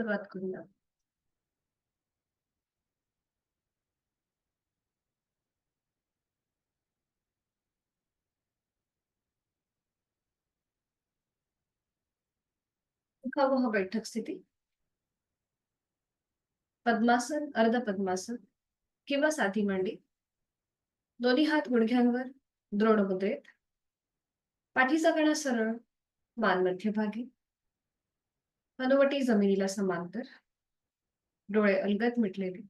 सुरुवात करूया. मुखावह बैठक स्थिती. पद्मासन, अर्ध पद्मासन किंवा साधी मांडी. दोन्ही हात गुडघ्यांवर द्रोण मुद्रेत. पाठीचा कणा सरळ, मान मध्यभागी. हनुवटी जमिनीला समांतर. डोळे अलगद मिटलेले.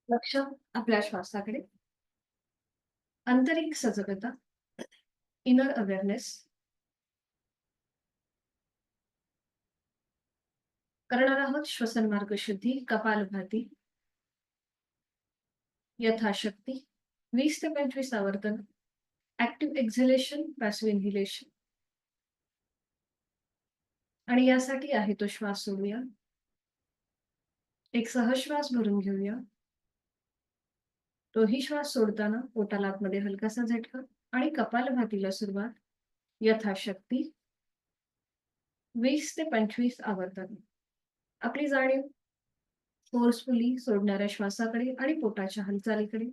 लक्ष आपल्या श्वासाकडे. आंतरिक सजगता, इनर अवेअरनेस. करणार आहोत श्वसन मार्ग शुद्धी, कपालभाती. यथाशक्ती 20 ते 25 आवर्तन. Active exhalation, passive inhalation. आणि यासाठी आहे तो श्वास सोडूया. एक सहश्वास भरून घेऊया. तोही श्वास सोडताना पोटाला आतमध्ये हलकासा झटका आणि कपालभातीला सुरुवात. यथाशक्ती 20 ते 25 आवर्तन. आपली जाणीव फोर्सफुली सोडणाऱ्या श्वासाकडे आणि पोटाच्या हालचालीकडे.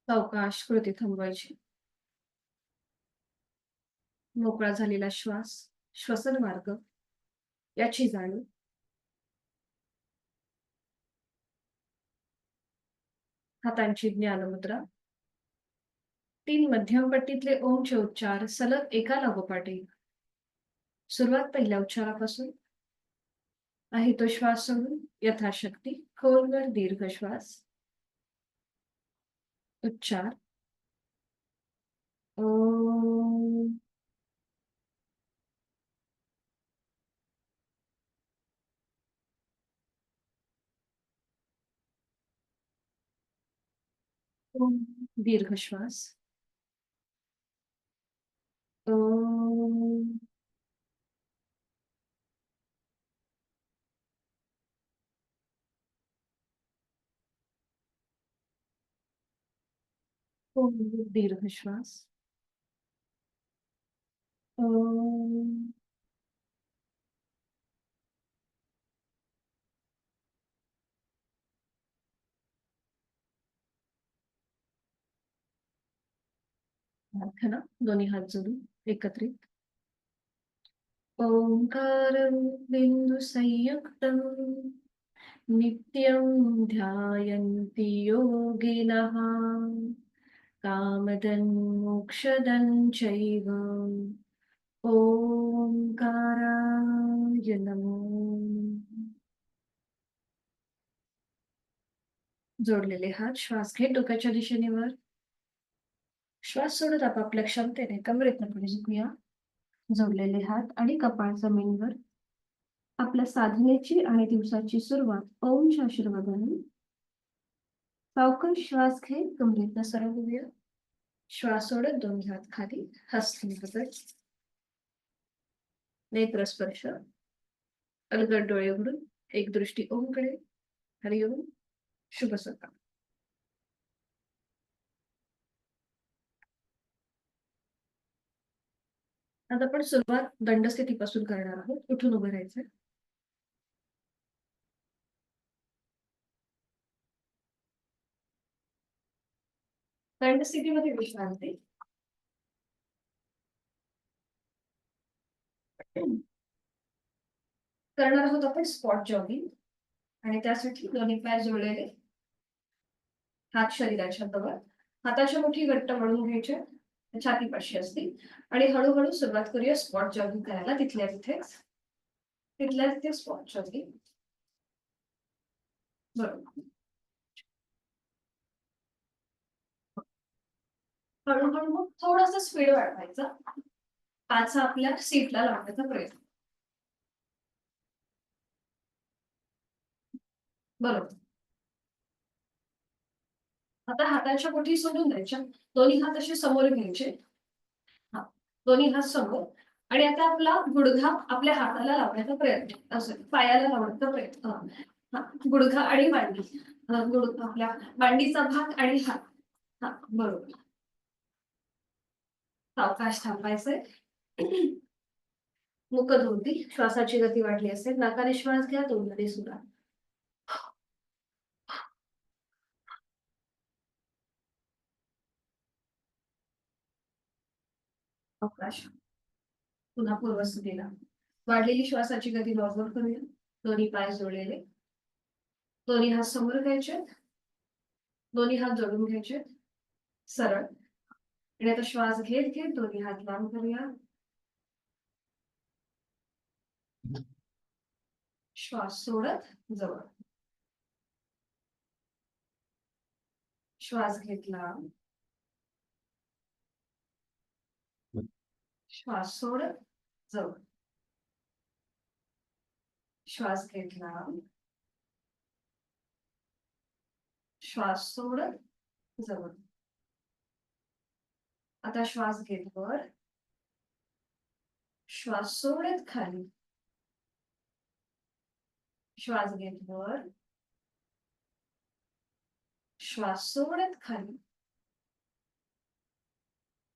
सावकाश कृती थांबवायची. मोकळा झालेला श्वास, श्वसन मार्ग याची जाणीव. हातांची ज्ञानमुद्रा. 3 मध्यम पट्टीतले ओमचे उच्चार सलग एका लागोपाठ एक. सुरुवात पहिल्या उच्चारापासून. आहे तो श्वास सोडून यथाशक्ती खोलवर दीर्घ श्वास. उच्चार ओम. ओम. दीर्घ श्वास. ओम. ओम. दीर्घ श्वास. ओम. प्रार्थना दोन्ही हात जोडून एकत्रित. ओंकारं बिंदु संयुक्तं नित्यं ध्यायन्ति योगिनः कामदं मोक्षदं चैव ओंकाराय नमो. जोडलेले हात श्वास घेत डोक्याच्या दिशेने वर. श्वास सोडत आपापल्या क्षमतेने कमरेतनं पुढे झुकूया. जोडलेले हात आणि कपाळ जमिनीवर. आपल्या साधनेची आणि दिवसाची सुरुवात ओमच्या आशीर्वादाने. सावकाश श्वास घेत कमरेतनं सरळ होऊया. श्वास सोडत दोन्ही हात खाली, हस्त नेत्र स्पर्श. अलगद डोळे उघडून एक दृष्टी ओमकडे. हरिओम. शुभ सकाळ. आता आपण सुरुवात दंडस्थितीपासून करणार आहोत. उठून उभं राहायचं. दंडस्थितीमध्ये विश्रांती. करणार आहोत आपण स्पॉट जॉगिंग. आणि त्यासाठी दोन्ही पाय जोडलेले, हात शरीराच्या जवळ. हाताच्या मुठी घट्ट मळून घ्यायच्या, छातीपाशी असतील. आणि हळूहळू सुरुवात करूया स्पॉट जॉगिंग करायला. तिथल्या तिथे स्पॉट जॉगिंग. बरोबर. हळूहळू मग थोडासा स्पीड वाढवायचा. पाचा आपल्या सीटला लावण्याचा प्रयत्न. बरोबर. आता हाताच्या बोटी सोडून द्यायच्या. दोन्ही हात असे समोर घ्यायचे. हां. दोन्ही हात समोर आणि आता आपला गुडघा आपल्या हाताला लावण्याचा प्रयत्न असं पायाला लावण्याचा प्रयत्न. हां. गुडघा आणि मांडी. आपल्या मांडीचा भाग आणि हात. हां, बरोबर. सावकाश थांबायचंय. मुकत श्वासाची गती वाढली असेल. नाकाने श्वास घ्या, तोंडाने सोडा. सावकाश. पुन्हा पूर्वस्थितीला. वाढलेली श्वासाची गती नॉर्मल करूया. दोन्ही पाय जोडलेले. दोन्ही हात समोर घ्यायचे. दोन्ही हात जोडून घ्यायचे. सरळ. आणि आता श्वास घेत घेत दोन्ही हात लांब करूया. श्वास सोडत जवळ. श्वास घेतला. श्वास सोडत जवळ. श्वास घेतला. श्वास सोडत जवळ. आता श्वास घेत वर. श्वास सोडत खाली. श्वास घेत वर. श्वास सोडत खाली.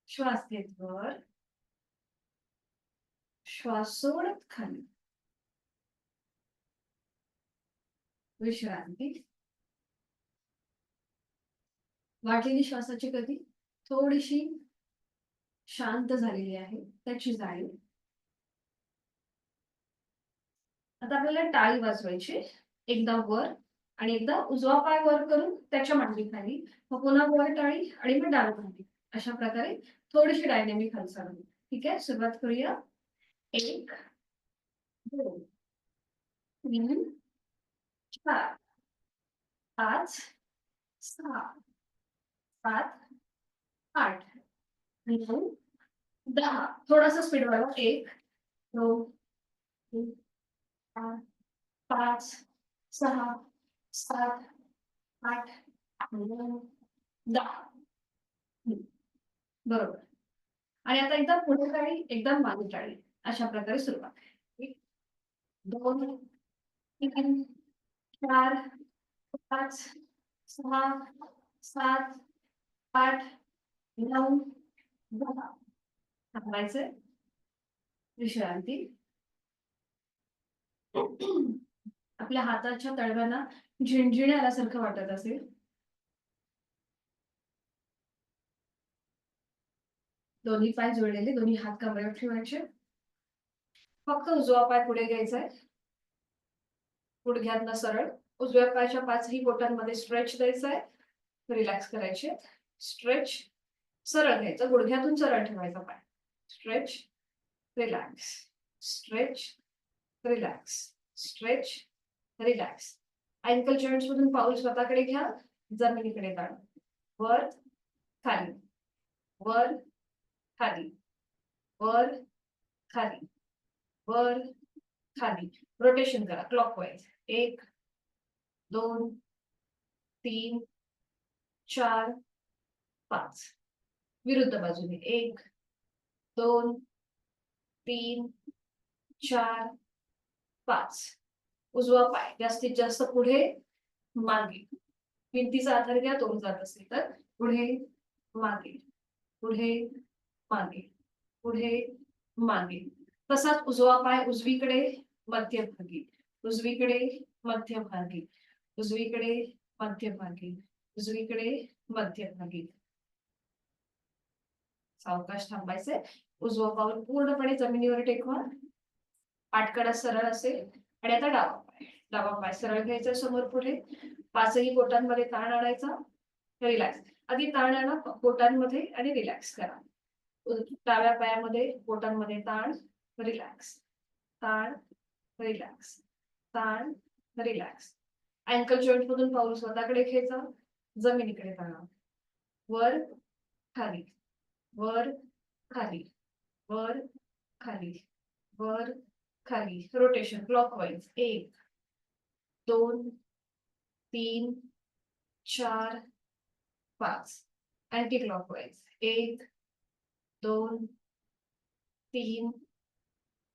श्वास घेत वर. श्वास सोडत खाली. विश्रांती. वाढलेली श्वासाची गती थोडीशी शांत झालेली आहे त्याची जाणीव. आता आपल्याला टाळी वाजवायची. एकदा वर आणि एकदा उजवा पाय वर करून त्याच्या मांडीखाली, मग पुन्हा वर टाळी आणि मग डावी मांडी. अशा प्रकारे थोडीशी डायनॅमिक हालचाल होईल. ठीक आहे, सुरुवात करूया. 1 2 3 4 5 6 7 8 9 10. थोडासा स्पीड वाढवा. 1 2 3 4 5 6 7 8 9 10. बरोबर. आणि आता एकदा पुढे टाळी, एकदा मागे टाळी. अशा प्रकारे सुरुवात. 1 2 3 4 5 6 7 8 9 10. थांबायचंय. विश्रांती. आपल्या हाताच्या तळव्यांना झिणझिणे आल्यासारखं वाटत असेल. दोन्ही पाय जोडलेले, दोन्ही हात कमरेवर ठेवायचे. फक्त उजवा पाय पुढे घ्यायचा आहे. गुडघ्यातनं सरळ. उजव्या पायाच्या 5ही बोटांमध्ये स्ट्रेच द्यायचा आहे. रिलॅक्स करायचे. स्ट्रेच. सरळ घ्यायचं. गुडघ्यातून सरळ ठेवायचा पाय. Stretch. Relax. Stretch. Relax. Stretch. Relax. Ankle joints मधून पाऊल स्वतःकडे घ्या. जमिनीकडे काढा. वर खाली. वर खाली. वर खाली. वर खाली. रोटेशन करा क्लॉकवाईज. 1 2 3 4 5. विरुद्ध बाजूने 1 2 3 4 5. उजवा पाय जास्तीत जास्त पुढे मागे. भिंतीचा आधार घ्या. तोल जात असेल तर पुढे मागे. पुढे मागे. पुढे मागे. तसाच उजवा पाय उजवीकडे मध्यभागी. उजवीकडे मध्यभागी. उजवीकडे मध्यभागी. उजवीकडे मध्यभागी. सावकाश थांबायचे. उजवा पाऊल पूर्णपणे जमिनीवर टेकवा. पाठकडा सरळ असेल आणि आता डावा पाय. डावा पाय सरळ घ्यायचा समोर पुढे. 5ही बोटांमध्ये ताण आणायचा. रिलॅक्स. आधी ताण आणा बोटांमध्ये आणि रिलॅक्स करा. डाव्या पायामध्ये बोटांमध्ये ताण. रिलॅक्स. ताण. रिलॅक्स. ताण. रिलॅक्स. अँकल जॉइंट मधून पाऊल स्वतःकडे घ्यायचा. जमिनीकडे ताणा. वर खाली. वर खाली. वर खाली. वर खाली. Rotation clockwise. 1 2 3 4 5 अँटी क्लॉकवाईज 1 2 3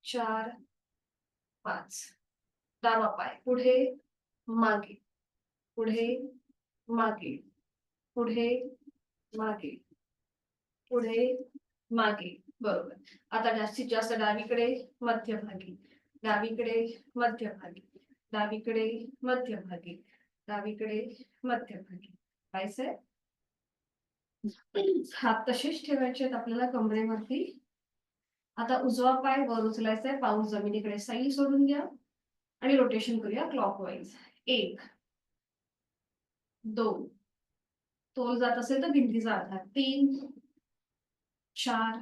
4 5 डावा पाय पुढे मागे पुढे मागे पुढे मागे पुढे मागे बरोबर. आता जास्तीत जास्त डावीकडे मध्यभागी डावीकडे मध्यभागी डावीकडे मध्यभागी डावीकडे मध्यभागी पायसे हात तसेच ठेवायचे आहेत आपल्याला कमरेवरती. आता उजवा पाय वर उचलायचा आहे, पाऊल जमिनीकडे साईल सोडून घ्या आणि रोटेशन करूया क्लॉकवाईज. 1 2 तोल जात असेल तर भिंतीचा आधार 3 4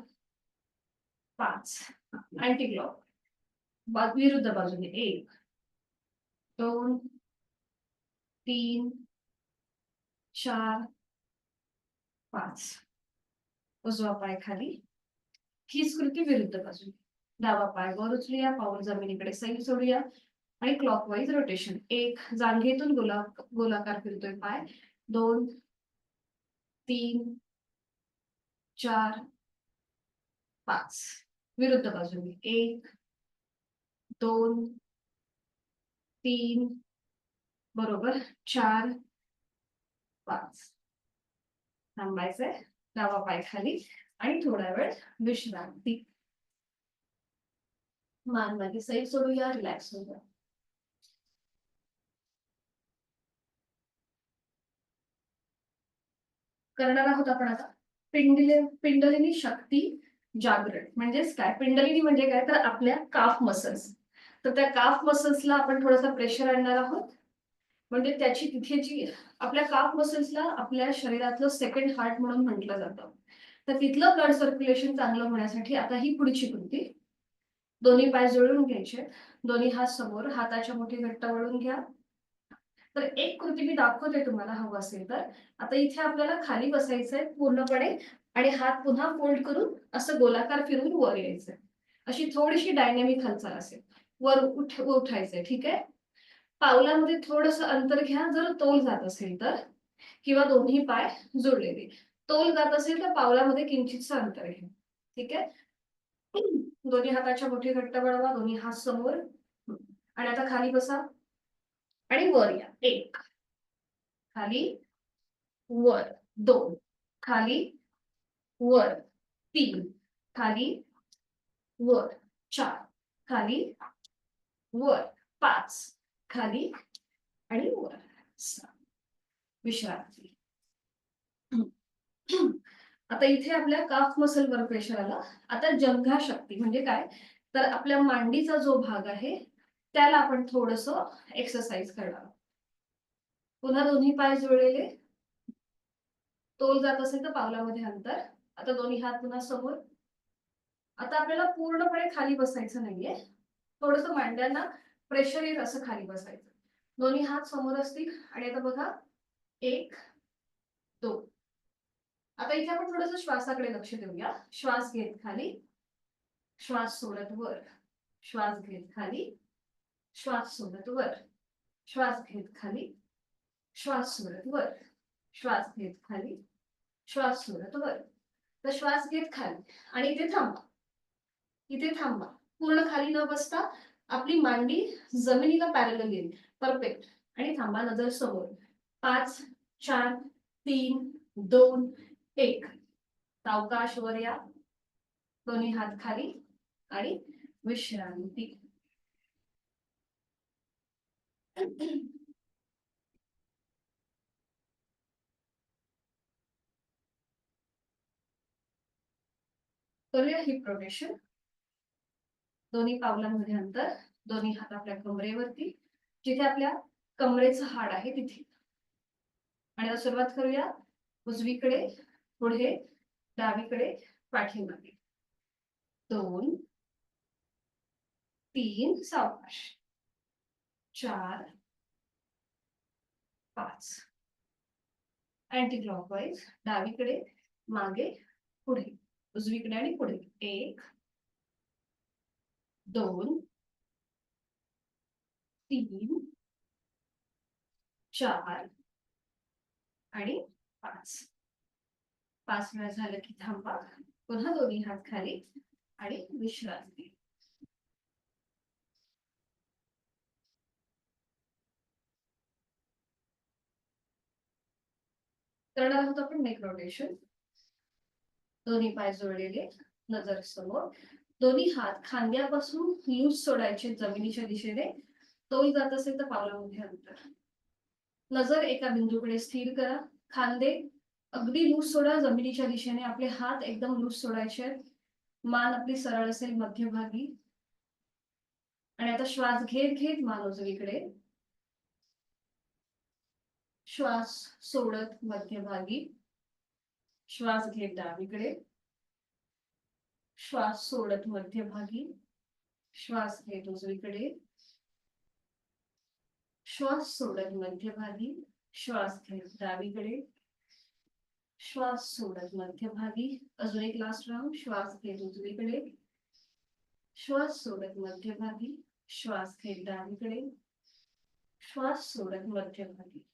5 अँटी क्लॉक विरुद्ध बाजूने 1 2 3 4 5 उजवा पाय खाली. हीच कृती विरुद्ध बाजूने. डावा पाय वर उचलूया, पाऊल जमिनीकडे सैल सोडूया आणि क्लॉकवाईज रोटेशन. 1 जांघेतून गोलाकार फिरतोय पाय. 2 3 4 5 विरुद्ध बाजूने. 1 2 3 बरोबर 4 5 थांबायचंय. डावा पाय खाली आणि थोडा वेळ विश्रांती. मान मागे सैल सोडूया, रिलॅक्स होऊया. करणार आहोत आपण आता पिंडलिनी शक्ती जागरण. म्हणजेच काय, पिंडलिनी म्हणजे काय तर आपल्या काफ मसल्स. तर त्या काफ मसल्सला आपण थोडासा प्रेशर आणणार आहोत. म्हणजे त्याची तिथे जी आपल्या काफ मसल्सला आपल्या शरीरातलं सेकंड हार्ट म्हणून म्हटलं जातं. तर तिथलं ब्लड सर्क्युलेशन चांगलं होण्यासाठी आता ही पुढची कृती. दोन्ही पाय जुळवून घ्यायचे, दोन्ही हात समोर, हाताच्या मुठी घट्ट वळून घ्या. तर एक कृती मी दाखवते तुम्हाला हवं असेल तर. आता इथे आपल्याला खाली बसायचंय पूर्णपणे आणि हात पुन्हा फोल्ड करून असं गोलाकार फिरून वर यायचंय. अशी थोडीशी डायनॅमिक हालचाल असेल. वर उठायचंय, ठीक आहे. पावलामध्ये थोडंसं अंतर घ्या जर तोल जात असेल तर, किंवा दोन्ही पाय जोडलेले. तोल जात असेल तर पावलामध्ये किंचितचं अंतर घ्या, ठीक आहे. दोन्ही हाताच्या मुठी घट्ट वळवा, दोन्ही हात समोर आणि आता खाली बसा आणि वर या. 1 खाली वर, 2 खाली वर, 3 खाली वर, 4 खाली वर, 5 खाली आणि वर. विश्रांती. आता इथे आपल्या काफ मसल वर प्रेशर आला. आता जंघा शक्ती म्हणजे काय तर आपल्या मांडीचा जो भाग आहे त्याला आपण थोडंसं एक्सरसाइज करणार. पुन्हा दोन्ही पाय जुळलेले, तोल जात असेल तर पावलामध्ये अंतर. आता दोन्ही हात पुन्हा समोर. आता आपल्याला पूर्णपणे खाली बसायचं नाहीये, थोडंसं मांड्यांना प्रेशर येईल असं खाली बसायचं. दोन्ही हात समोर असतील आणि आता बघा 1 2. आता इथे आपण थोडंसं श्वासाकडे लक्ष देऊया. श्वास घेत खाली, श्वास सोडत वर, श्वास घेत खाली, श्वास सोडत वर, श्वास घेत खाली, श्वास सोडत वर, श्वास घेत खाली, श्वास सोडत वर. तर श्वास घेत खाली आणि इथे थांबा. इथे थांबा. पूर्ण खाली न बसता आपली मांडी जमिनीला पॅरलल येईल. परफेक्ट. आणि थांबा, नजर समोर. 5 4 3 2 1. सावकाश वर या, दोन्ही हात खाली आणि विश्रांती. करूया हिप रोटेशन. दोन्ही पावलांमध्ये अंतर, दोन्ही हात आपल्या कमरेवरती, जिथे आपल्या कमरेचं हाड आहे तिथे. आणि आता सुरुवात करूया. उजवीकडे पुढे, डावीकडे पाठीमागे. 2 3 सावकाश, 4 5 अँटी क्लॉकवाईज. डावीकडे मागे पुढे, उजवीकडे आणि पुढे. 1 2 3 4 आणि 5. 5 वेळा झालं की थांबा. पुन्हा दोन्ही हात खाली आणि विश्रांती. करणार आहोत आपण नेक रोटेशन. दोन्ही पाय जोडलेले, नजर समोर. दोन्ही हात खांद्यापासून लूज सोडायचे जमिनीच्या दिशेने. तोल जात असेल तर पावलामध्ये अंतर. नजर एका बिंदूकडे स्थिर करा. खांदे अगदी लूज सोडा जमिनीच्या दिशेने. आपले हात एकदम लूज सोडायचे. मान आपली सरळ असेल मध्यभागी. आणि आता श्वास घेत घेत मान उजवीकडे. श्वास सोडत मध्यभागी. श्वास घेत डावीकडे. श्वास सोडत मध्यभागी. श्वास घेत उजवीकडे. श्वास सोडत मध्यभागी. श्वास घेत डावीकडे. श्वास सोडत मध्यभागी. अजून एक लास्ट राऊंड. श्वास घेत उजवीकडे. श्वास सोडत मध्यभागी. श्वास घेत डावीकडे. श्वास सोडत मध्यभागी.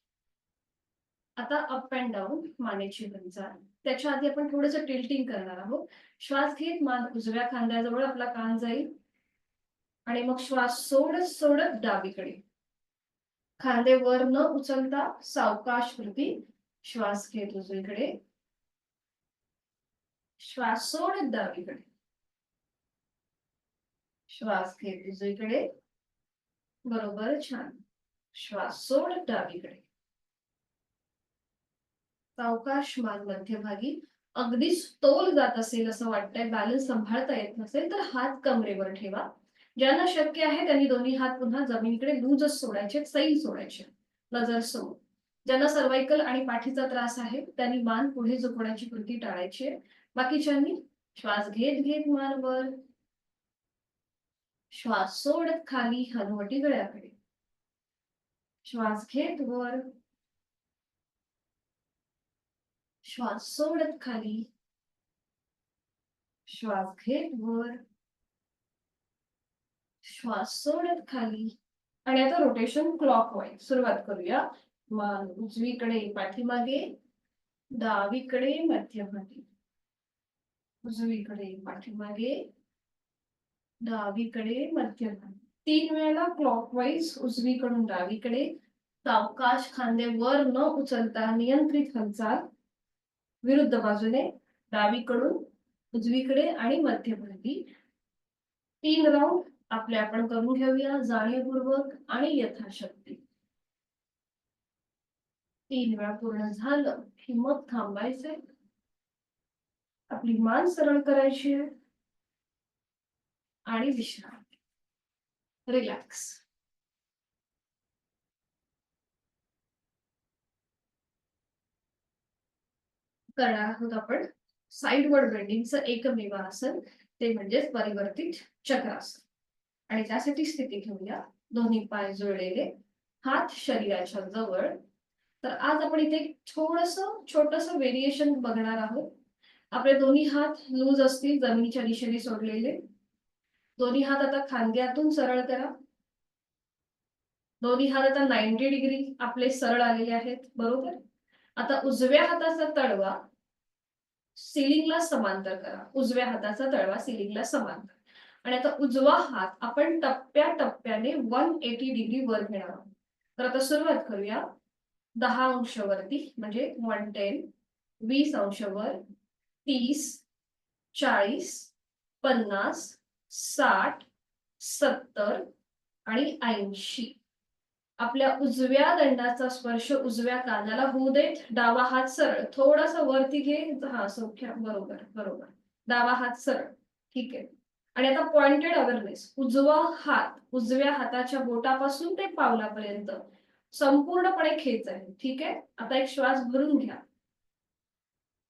आता अप अँड डाऊन मानेची हालचाल. त्याच्या आधी आपण थोडंसं टिल्टिंग करणार आहोत. श्वास घेत मान उजव्या खांद्याजवळ आपला कान जाईल आणि मग श्वास सोडत सोडत डावीकडे. खांदे वर न उचलता सावकाश वरती. श्वास घेत उजवीकडे. श्वास सोडत डावीकडे. श्वास घेत उजवीकडे. बरोबर, छान. श्वास सोडत डावीकडे. सावकाश मान मध्यभागी. अगदी तोल जात असेल असं वाटतंय, बॅलन्स सांभाळता येत नसेल तर हात कमरेवर ठेवा. ज्यांना शक्य आहे त्यांनी दोन्ही हात पुन्हा जमिनीकडे लूजच सोडायचे, सैल सोडायचे. नजर समोर. ज्यांना सर्वायकल आणि पाठीचा त्रास आहे त्यांनी मान पुढे झुकवण्याची कृती टाळायची. बाकीच्यांनी श्वास घेत घेत मान वर. श्वास सोडत खाली हनुवटी गळ्याकडे. श्वास घेत वर. श्वास सोडत खाली. श्वास घेत वर. श्वास सोडत खाली. आणि आता रोटेशन क्लॉकवाईज सुरुवात करूया. मान उजवीकडे पाठीमागे. डावीकडे मध्यभागी. उजवीकडे पाठीमागे. डावीकडे मध्यभागी. 3 वेळेला क्लॉकवाईज उजवीकडून डावीकडे. सावकाश खांदे वर न उचलता नियंत्रित हालचाल. विरुद्ध बाजूने डावीकडून उजवीकडे आणि मध्यभागी. 3 राऊंड आपले आपण करून घेऊया जाणीवपूर्वक आणि यथाशक्ती. 3 वेळा पूर्ण झालं की मग थांबायचंय. आपली मान सरळ करायची आहे आणि विश्रांती. रिलॅक्स. करणार आहोत आपण साइडवर्ड बेंडिंगचं एकमेव आसन, ते म्हणजे परिवर्तित चक्रासन. आणि त्यासाठी स्थिती घेऊया. दोन्ही पाय जुळलेले, हात शरीराच्या जवळ. तर आज आपण इथे छोटंसं व्हेरिएशन बघणार आहोत. आपले दोन्ही हात लूज असतील, जमिनीच्या दिशेने सोडलेले. दोन्ही हात आता खांद्यातून सरळ करा. दोन्ही हात आता 90 डिग्री आपले सरळ आलेले आहेत, बरोबर. आता उजव्या हाताचा तळवा सिलिंगला समांतर करा. उजव्या हाताचा तळवा सिलिंगला समांतर. आणि आता उजवा हात आपण टप्प्याटप्प्याने 180 डिग्री वर घेणार आहोत. तर आता सुरुवात करूया. 10 अंश वरती म्हणजे 110. 20 अंश वर. 30, 40, 50, 60, 70 आणि 80. आपल्या उजव्या दंडाचा स्पर्श उजव्या कानाला होऊ देत. डावा हात सरळ, थोडासा वरती घे. हा, सौख्य, बरोबर बरोबर. डावा हात सरळ, ठीक आहे. आणि आता पॉइंटेड अवेअरनेस. उजवा हात उजव्या हाताच्या बोटापासून ते पावलापर्यंत संपूर्णपणे खेच आहे, ठीक आहे. आता एक श्वास भरून घ्या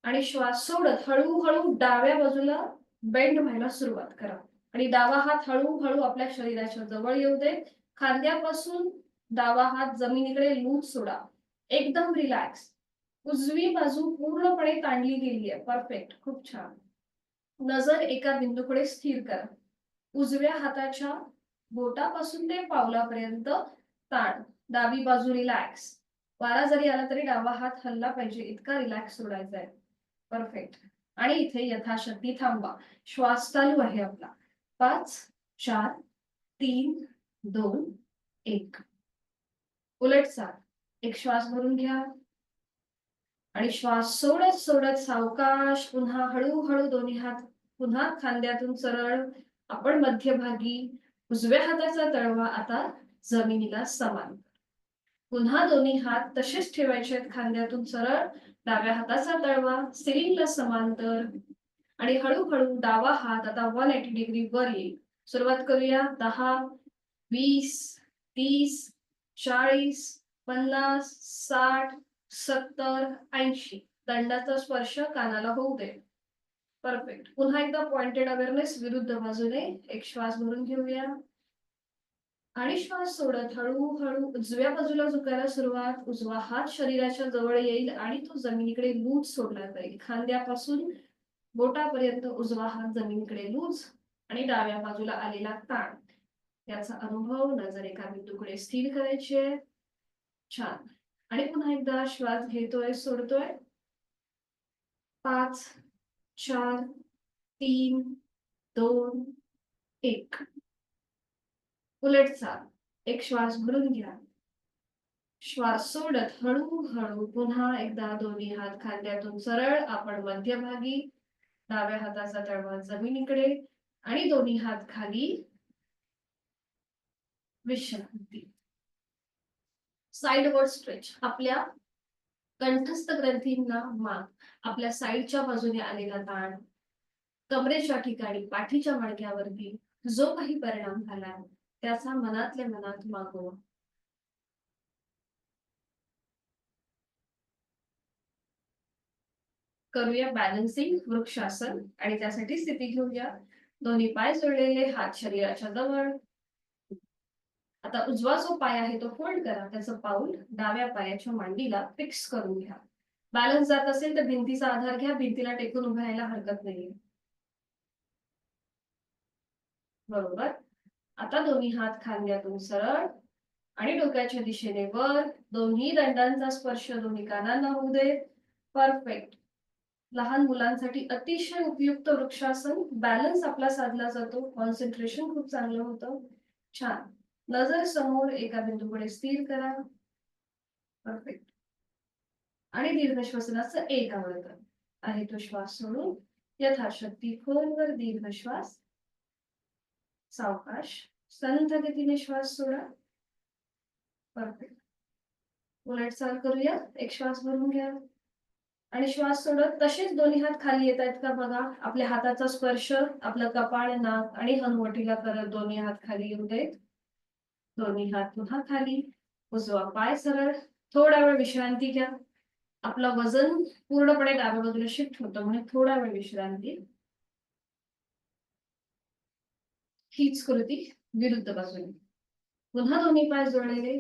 आणि श्वास सोडत हळूहळू डाव्या बाजूला बेंड व्हायला सुरुवात करा. आणि डावा हात हळूहळू आपल्या शरीराच्या जवळ येऊ दे. खांद्यापासून डावा हात जमिनीकडे लूज सोडा. एकदम रिलॅक्स. उजवी बाजू पूर्णपणे ताणली गेली आहे, परफेक्ट, खूप छान. नजर एका बिंदूकडे स्थिर करा. उजव्या हाताच्या बोटापासून ते पावलापर्यंत ताण. डावी बाजू रिलॅक्स. वारा जरी आला तरी डावा हात हल्ला पाहिजे इतका रिलॅक्स सोडायचा आहे. परफेक्ट. आणि इथे यथाशक्ती थांबा. श्वास चालू आहे आपला. 5, 4, 3, 2, 1. उलट चाल. एक श्वास भरून घ्या आणि श्वास सोडत सोडत सावकाश पुन्हा हळूहळू दोन्ही हात पुन्हा खांद्यातून सरळ आपण मध्यभागी. उजव्या हाताचा तळवा आता जमिनीला समान. पुन्हा दोन्ही हात तसेच ठेवायचे खांद्यातून सरळ. डाव्या हाताचा तळवा सिलिंगला समांतर आणि हळूहळू डावा हात आता 180 डिग्री वर येईल. सुरुवात करूया. 10, 20, 30, 40, 50, 60, 70, 80. दंडाचा स्पर्श कानाला होऊ दे. परफेक्ट. पुन्हा एकदा पॉइंटेड अवेअरनेस विरुद्ध बाजूने. एक श्वास भरून घेऊया आणि श्वास सोडत हळूहळू उजव्या बाजूला झुकायला सुरुवात. उजवा हात शरीराच्या जवळ येईल आणि तो जमिनीकडे लूज सोडला जाईल. खांद्यापासून बोटापर्यंत उजवा हात जमिनीकडे लूज आणि डाव्या बाजूला आलेला ताण याचा अनुभव. नजर एका बिंदूकडे स्थिर करायची आहे. छान. आणि पुन्हा एकदा श्वास घेतोय सोडतोय. 5, 4, 3, 2, 1. उलट चाल. एक श्वास भरून घ्या. श्वास सोडत हळूहळू पुन्हा एकदा दोन्ही हात खांद्यातून सरळ आपण मध्यभागी. डाव्या हाताचा तळवा जमिनीकडे आणि दोन्ही हात खाली. विश्रांती. Sideward stretch. आपल्या कंठस्थ ग्रंथींना मान, आपल्या साईडच्या बाजूने आलेला ताण, कमरेच्या ठिकाणी पाठीच्या मणक्यावरती जो काही परिणाम झाला त्याचा मनातल्या मनात मागोवा. करूया बॅलन्सिंग वृक्षासन आणि त्यासाठी स्थिती घेऊया. दोन्ही पाय जोडलेले, हात शरीराच्या जवळ. आता उजवा जो पाय आहे तो फोल्ड करा. त्याचं पाऊल डाव्या पायाच्या मांडीला फिक्स करून घ्या. बॅलन्स जात असेल तर भिंतीचा आधार घ्या. भिंतीला टेकून उभं राहायला हरकत नाहीये. बरोबर. आता दोन्ही हात खांद्यातून सरळ आणि डोक्याच्या दिशेने वर. दोन्ही दंडांचा स्पर्श दोन्ही कानांना होऊ दे. परफेक्ट. लहान मुलांसाठी अतिशय उपयुक्त वृक्षासन. बॅलन्स आपला साधला जातो. कॉन्सन्ट्रेशन खूप चांगलं होतं. छान. नजर समोर एका बिंदूकडे स्थिर करा. परफेक्ट. आणि दीर्घ श्वसनाचं एक आवर्तन आहे तो श्वास सोडून यथाशक्ती खोलवर दीर्घ श्वास. सावकाश संथ गतीने श्वास सोडा. परफेक्ट. उलट चाल करूया. एक श्वास भरून घ्या आणि श्वास सोडत तसेच दोन्ही हात खाली येत आहेत का बघा. आपल्या हाताचा स्पर्श आपलं कपाळ, नाक आणि हनुवटीला करत दोन्ही हात खाली येऊ देत. दोन्ही हात पुन्हा खाली. उजवा पाय सरळ. थोडा वेळ विश्रांती घ्या. आपलं वजन पूर्णपणे डाव्या बाजूला शिफ्ट होतं म्हणून थोडा वेळ विश्रांती. हीच कृती विरुद्ध बाजूने. पुन्हा दोन्ही पाय जोडलेले.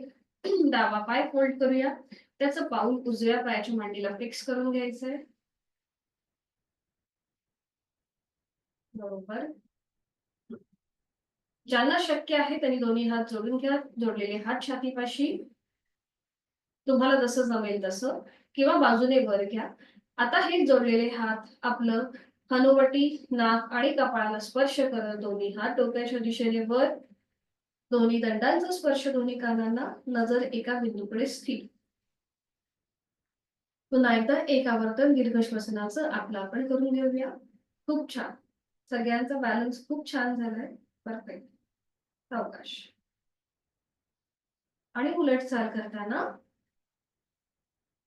डावा पाय फोल्ड करूया. त्याचं पाऊल उजव्या पायाच्या मांडीला फिक्स करून घ्यायचंय. बरोबर. ज्यांना शक्य आहे त्यांनी दोन्ही हात जोडून घ्या. जोडलेले हात छातीपाशी. तुम्हाला जसं जमेल तसं किंवा बाजूने वर घ्या. आता हे जोडलेले हात आपलं हनुवटी, नाक आणि कपाळाला स्पर्श करत दोन्ही हात डोक्याच्या दिशेने वर. दोन्ही दंडांचा स्पर्श दोन्ही कानांना. नजर एका बिंदूकडे स्थिर. पुन्हा एकदा एक आवर्तन दीर्घ श्वसनाचं आपलं आपण करून घेऊया. खूप छान. सगळ्यांचा बॅलन्स खूप छान झालाय. परफेक्ट. सावकाश. आणि उलट चाल करताना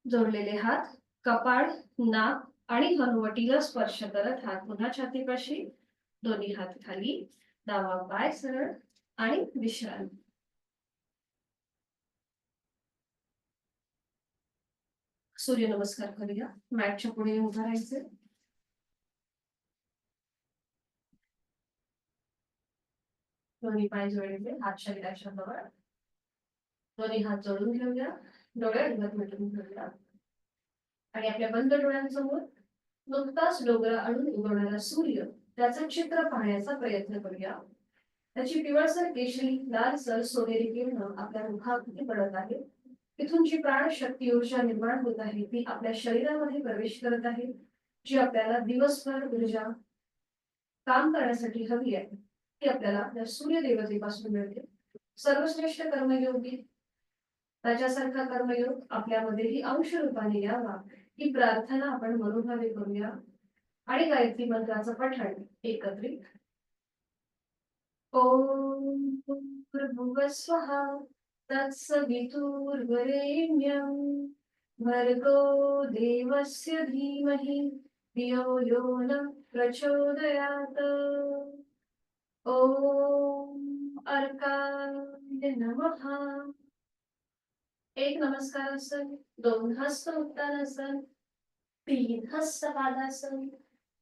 जोडलेले हात कपाळ, नाक आणि हनुवटीला स्पर्श करत हात पुन्हा छातीपाशी. दोन्ही हात खाली. डावा पाय सरळ आणि विश्रांती. सूर्यनमस्कार करूया. मॅटच्या पुढे उभं राहायचं. दोन्ही पाय जोडलेले, हात शरीराच्या जवळ. दोन्ही हात जोडून घेऊया. डोळे उघड मिटून घेऊया आणि आपल्या बंद डोळ्यांसमोर नुकताच डोंगर आणून उगवणारा सूर्य त्याचं चित्र पाहण्याचा प्रयत्न करूया. त्याची पिवळसर केशरी लालसर सोनेरी किरण आपल्या मुखावरती पडत आहे. इथून जी प्राणशक्ती ऊर्जा निर्माण होत आहे ती आपल्या शरीरामध्ये प्रवेश करत आहे, जी आपल्याला दिवसभर ऊर्जा काम करण्यासाठी हवी आहे ती आपल्याला त्या सूर्यदेवतेपासून मिळते. सर्वश्रेष्ठ कर्मयोगी त्याच्यासारखा कर्मयोग आपल्यामध्येही अंश रूपाने यावा ही प्रार्थना आपण मनोभावे करूया आणि गायत्री मंत्राचं पठण एकत्रित. ओम भूर्भुवः स्वः तत्सवितुर्वरेण्यं भर्गो देवस्य धीमहि धियो यो न प्रचोदयात्. ओम अर्काय नमः. एक नमस्कारासन, 2 हस्त उत्तानासन, 3 हस्त पादासन,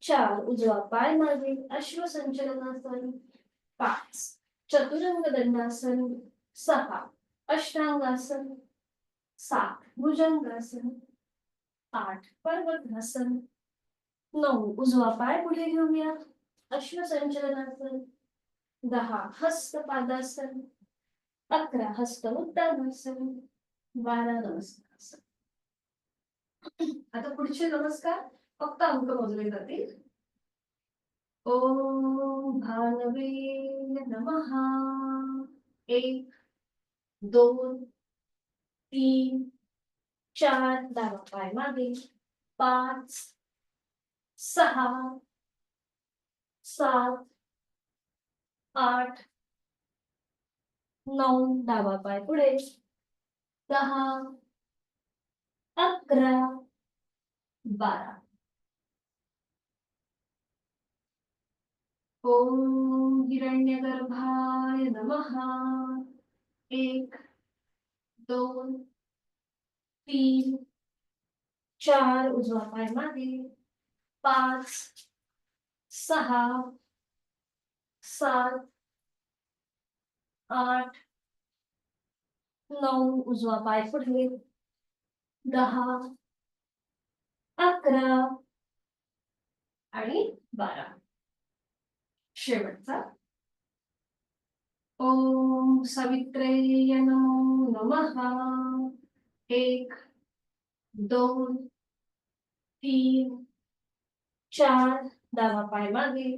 4 उजवा पाय मागे अश्वसंचलनासन, 5 चतुरंग दंडासन, 6 अष्टांगासन, 7 भुजंगासन, 8 पर्वतासन, 9 उजवा पाय पुढे घेऊया अश्वसंचलनासन, 10 हस्त पादासन, 11 हस्त उत्तानासन, 12 नमस्कारासन. आता पुढचे नमस्कार फक्त अंक मोजले जातील. ओम भानवे नमः. 1 2 3 4 डावा पाय मागे, 5 6 7 8 9 डावा पाय पुढे, 10 11 12. ओम हिरण्यगर्भाय नमः. 1 2 3 4 उजवा पाय मागे, 5 6 7 8 9 उजवा पाय पुढे, 10 11 आणि 12. शेवटचा. ओम सवित्रे नमो नमः. 1 2 3 4 डावा पाय मागे,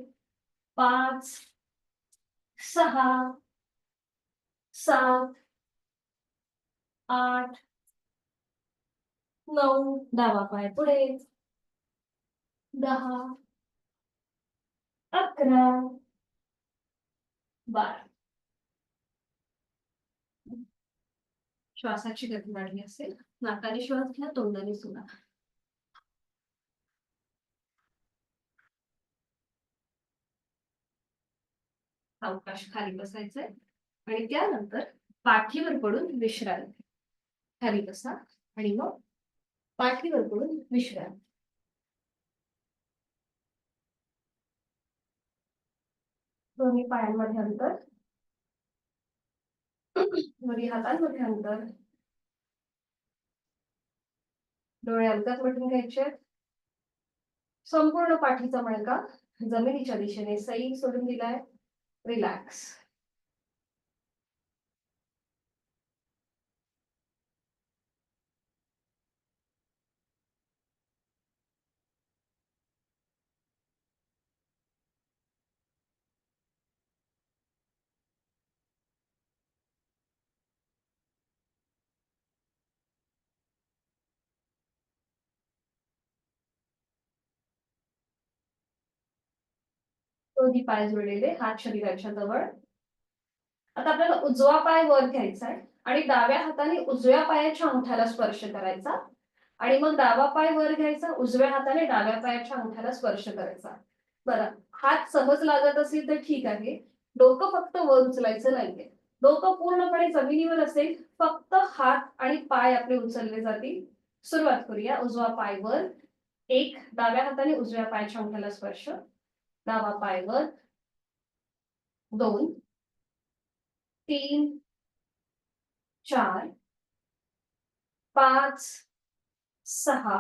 5 6 7 8 9 डावा पाय पुढे, 10 11 12. श्वासाची गती वाढली असेल, नाकाने श्वास घ्या, तोंडाने सोडा. अवकाश खाली बसायचंय आणि त्यानंतर पाठीवर पडून विश्रांती. खाली बसा आणि मग पाठीवर पडून विश्रांती. दोन्ही पायांमध्ये अंतर, दोन्ही हातांमध्ये अंतर. डोळे अलगद मिटून घ्यायचे. संपूर्ण पाठीचा मणका जमिनीच्या दिशेने सैल सोडून दिलाय. रिलॅक्स. दोन्ही पाय जोडलेले, हात शरीराच्या जवळ. आता आपल्याला उजवा पाय वर घ्यायचा आहे आणि डाव्या हाताने उजव्या पायाच्या अंगठ्याला स्पर्श करायचा आणि मग डावा पाय वर घ्यायचा, उजव्या हाताने डाव्या पायाच्या अंगठ्याला स्पर्श करायचा. बरं, हात सहज लागत असेल तर ठीक आहे. डोकं फक्त वर उचलायचं नाहीये. डोकं पूर्णपणे जमिनीवर असेल, फक्त हात आणि पाय आपले उचलले जातील. सुरुवात करूया. उजवा पाय वर, 1 डाव्या हाताने उजव्या पायाच्या अंगठ्याला स्पर्श, डावा पाय वर, 2 3 4 5 6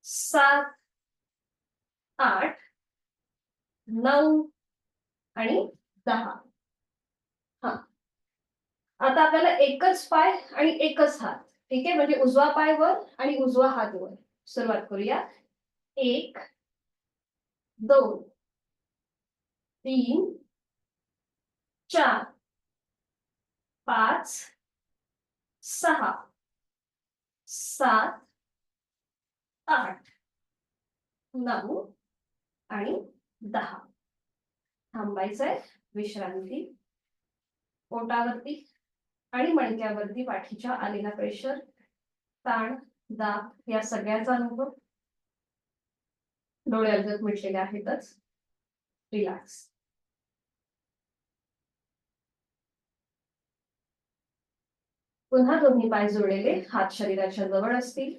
7 8 9 आणि 10. हा, आता आपल्याला एकच पाय आणि एकच हात, ठीक आहे, म्हणजे उजवा पाय वर आणि उजवा हात वर. सुरुवात करूया. 1 2 3 4 5 6 7 8 9 आणि 10. थांबायचंय. विश्रांती. पोटावरती आणि मणक्यावरती पाठीच्या आलेला प्रेशर, ताण, दाब या सगळ्याचा अनुभव. डोळे अलगद मिटलेले आहेतच. रिलॅक्स. पुन्हा दोन्ही पाय जोडलेले, हात शरीराच्या जवळ असतील.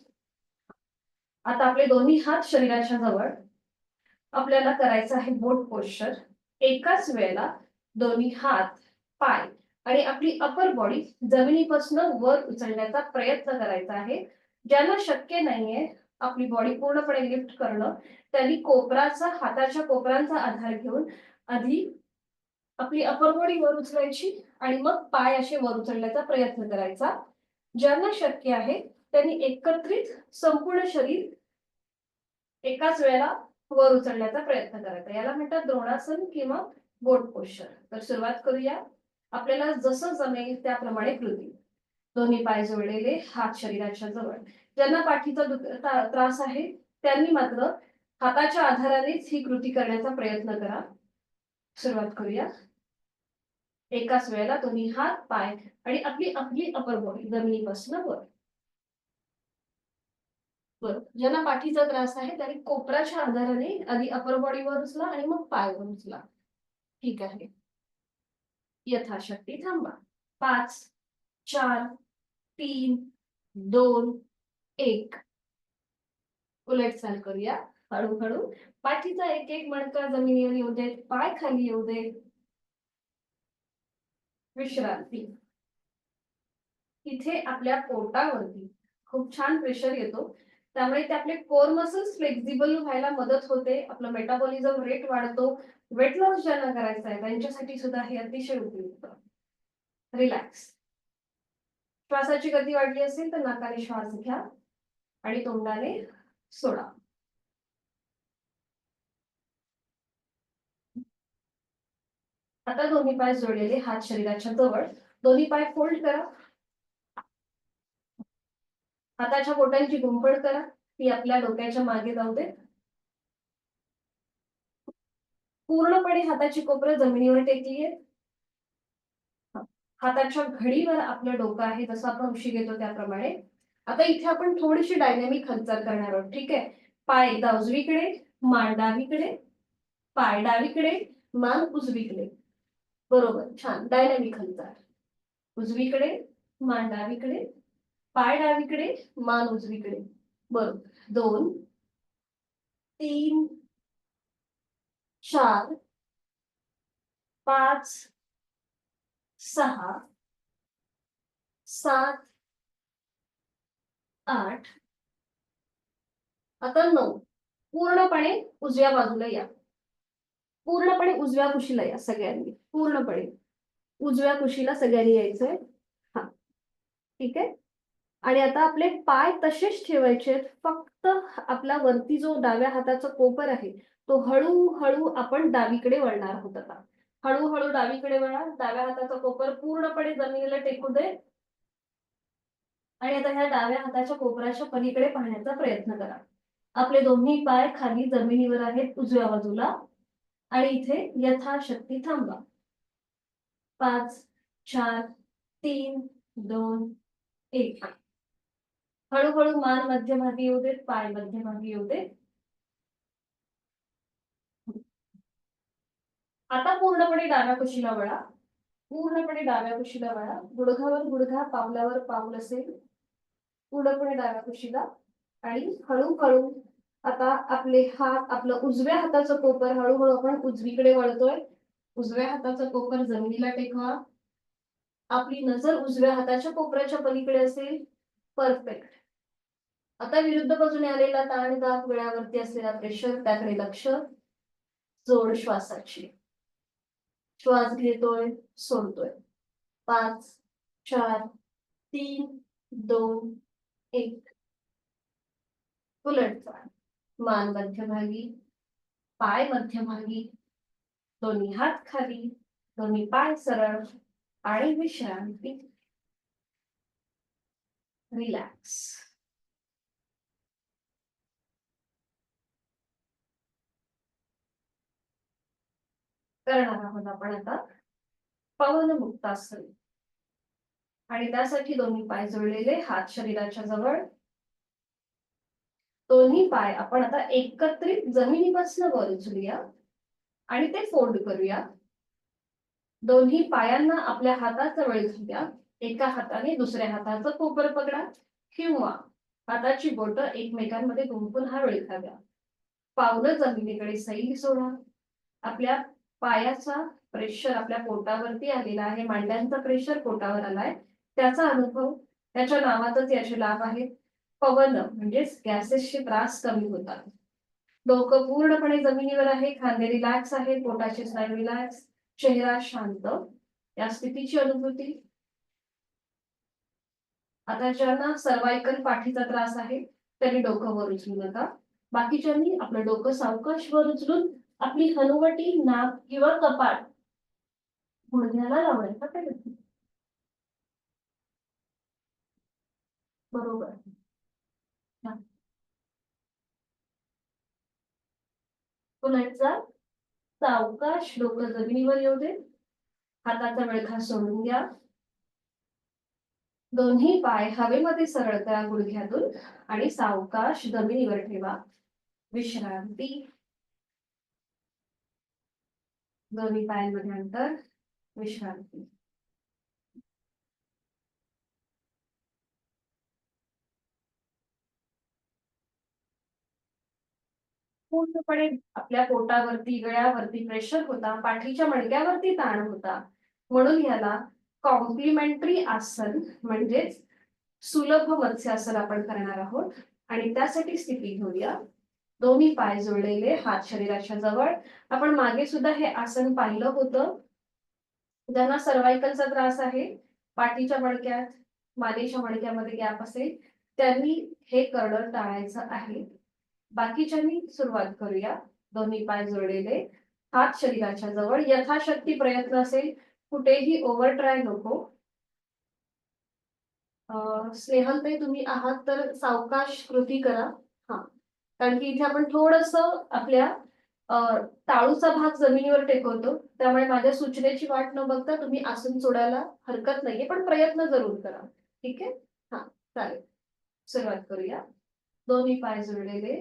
आता आपले दोन्ही हात शरीराच्या जवळ. आपल्याला करायचं आहे बोट पोश्चर. एकाच वेळेला दोन्ही हात, पाय आणि आपली अपर बॉडी जमिनीपासून वर उचलण्याचा प्रयत्न करायचा आहे. ज्यांना शक्य नाहीये आपली बॉडी पूर्णपणे लिफ्ट करणं, त्यांनी कोपराचा, हाताच्या कोपरांचा आधार घेऊन आधी आपली अपर बॉडी वर उचलायची आणि मग पाय असे वर उचलण्याचा प्रयत्न करायचा. ज्यांना शक्य आहे त्यांनी एकत्रित संपूर्ण शरीर एकाच वेळेला वर उचलण्याचा प्रयत्न करायचा. याला म्हणतात द्रोणासन किंवा बोट पोश्चर. तर सुरुवात करूया. आपल्याला जसं जमेल त्याप्रमाणे कृती. दोन्ही पाय जोडलेले, हात शरीराच्या जवळ. ज्यांना पाठीचा त्रास आहे त्यांनी मात्र हाताच्या आधारानेच ही कृती करण्याचा प्रयत्न करा. सुरुवात करूया. एकाच वेळेला दोन्ही हात, पाय आणि आपली आपली अपर बॉडी जमिनीपासून वर. बरं, ज्यांना पाठीचा त्रास आहे त्यांनी कोपराच्या आधाराने आधी अपर बॉडी वर उचला आणि मग पाय वर उचला. ठीक आहे. यथाशक्ती थांबा. 5 4 3 2 1. उलट चाल करूया. हळूहळू पाठीचा एक एक मणका जमिनीवर येऊ देत, पाय खाली येऊ दे. विश्रांती. इथे आपल्या पोटावरती खूप छान प्रेशर येतो, त्यामुळे ते आपले कोर मसल्स फ्लेक्झिबल व्हायला मदत होते. आपलं मेटाबॉलिझम रेट वाढतो. वेट लॉस ज्यांना करायचा आहे त्यांच्यासाठी सुद्धा हे अतिशय उपयुक्त. रिलॅक्स. श्वासाची गती वाढली असेल तर नाकाने श्वास घ्या आणि तोंडाने सोडा. आता दोन्ही पाय जोडलेले, हात शरीराच्या जवळ. दोन्ही पाय फोल्ड करा. हाताच्या बोटांची गुंफण करा. ती आपल्या डोक्याच्या मागे जाऊ दे. पूर्णपणे हाताची कोपरं जमिनीवर टेकली आहे. हाताच्या घडीवर आपलं डोकं आहे, जसं आपण उशी घेतो त्याप्रमाणे. आता इथे आपण थोडीशी डायनॅमिक हालचाल करणार आहोत. ठीक आहे. पाय एकदा उजवीकडे, मान डावीकडे, पाय डावीकडे, मान उजवीकडे. बरोबर, छान. डायनॅमिक हालचाल. उजवीकडे, मान डावीकडे, पाय डावीकडे, मान उजवीकडे. बरोबर. 2 3 4 5 6 7 8. आता 9. पूर्णपणे उजव्या बाजूला या. पूर्णपणे उजव्या कुशीला या सगळ्यांनी. पूर्णपणे उजव्या कुशीला सगळ्यांनी यायचंय. हा, ठीक आहे. आणि आता आपले पाय तसेच ठेवायचे. फक्त आपला वरती जो डाव्या हाताचा कोपर आहे तो हळूहळू आपण डावीकडे वळणार आहोत. आता हळूहळू डावीकडे वळा. डाव्या हाताचा कोपर पूर्णपणे जमिनीला टेकू दे आणि आता ह्या डाव्या हाताच्या कोपराच्या पलीकडे पाहण्याचा प्रयत्न करा. आपले दोन्ही पाय खाली जमिनीवर आहेत उजव्या बाजूला आणि इथे यथाशक्ती थांबा. 5 4 3 2 1. हळूहळू मान मध्यभागी येऊ देत, पाय मध्यभागी येऊ देत. आता पूर्णपणे डाव्या कुशीला वळा. पूर्णपणे डाव्या कुशीला वळा. गुडघावर गुडघा, पावलावर पाऊल असेल. पूर्णपणे डाव्या कुशीला आणि हळूहळू आता आपले हात, आपलं उजव्या हाताचं कोपर हळूहळू आपण उजवीकडे वळतोय. उजव्या हाताचं कोपर जमिनीला टेकवा. आपली नजर उजव्या हाताच्या कोपऱ्याच्या पलीकडे असेल. परफेक्ट. आता विरुद्ध बाजूने आलेला ताण, दाब, गळ्यावरती असलेला प्रेशर त्याकडे लक्ष. जोड श्वासाची. श्वास घेतोय, सोडतोय. 5 4 3 2 1. उलट चाल. मान मध्यभागी, पाय मध्यभागी, दोन्ही हात खाली, दोन्ही पाय सरळ आणि विश्रांती. रिलॅक्स. करणार आहोत आपण आता पवन मुक्तासन. आणि त्यासाठी दोन्ही पाय जोडलेले, हात शरीराच्या जवळ. दोन्ही पाय आपण आता एकत्रित जमिनीपासून वर उचलूया आणि ते फोल्ड करूया. दोन्ही पायांना आपल्या हाताजवळ घेऊया. एका हाताने दुसऱ्या हाताचं कोपर पकडा किंवा हाताची बोटं एकमेकांमध्ये गुंफून हा विळखा द्या. पावलं जमिनीकडे सैल सोडा. आपल्या पायाचा प्रेशर आपल्या पोटावरती आलेला आहे, मांड्यांचा प्रेशर पोटावर आलाय, त्याचा अनुभव, त्याच्या नावातच याचे लाभ आहेत. पवन म्हणजेच गॅसेसचे त्रास कमी होतात. डोकं पूर्णपणे जमिनीवर आहे, खांदे रिलॅक्स आहे, पोटाचे स्नायू रिलॅक्स, चेहरा शांत, या स्थितीची अनुभूती. आता ज्यांना सर्वायकल पाठीचा त्रास आहे त्यांनी डोकं वर उचलू नका. बाकीच्यांनी आपलं डोकं सावकाश वर उचलून आपली हनुवटी, नाक किंवा कपाळ गुडघ्याला लावायचा प्रयत्न. बरोबर. पुन्हा सावकाश डोकं जमिनीवर येऊ दे. हाताचा विळखा सोडून द्या. दोन्ही पाय हवेमध्ये सरळ करा गुडघ्यातून आणि सावकाश जमिनीवर ठेवा. विश्रांती. दोन्ही पायांमध्ये अंतर. विश्रांती. पूर्णपणे आपल्या पोटावरती, गळ्यावरती प्रेशर होता, पाठीच्या मणक्यावरती ताण होता, म्हणून याला कॉम्प्लिमेंटरी आसन म्हणजेच सुलभ मत्स्यासन आपण करणार आहोत. आणि त्यासाठी स्थिती घेऊया. दोन्ही पाय जोडलेले, हात शरीराच्या जवळ. आपण मागे सुद्धा हे आसन पाहिलं होतं. ज्यांना सर्वायकलचा त्रास आहे, पाठीच्या मणक्यात, मानेच्या मणक्यामध्ये गॅप असेल, त्यांनी हे करणं टाळायचं आहे. बाकीच्यांनी सुरुवात करूया. दोन्ही पाय जोडलेले, हात शरीराच्या जवळ, यथाशक्ती प्रयत्न असेल, कुठेही ओव्हर ट्राय नको. स्नेहलताई तुम्ही आहात तर सावकाश कृती करा. हा, कारण की इथे आपण थोडस आपल्या टाळूचा भाग जमिनीवर टेकवतो, त्यामुळे माझ्या सूचनेची वाट न बघता तुम्ही आसन सोडायला हरकत नाहीये, पण प्रयत्न जरूर करा. ठीक आहे. हा, चालेल. सुरुवात करूया. दोन्ही पाय जोडलेले,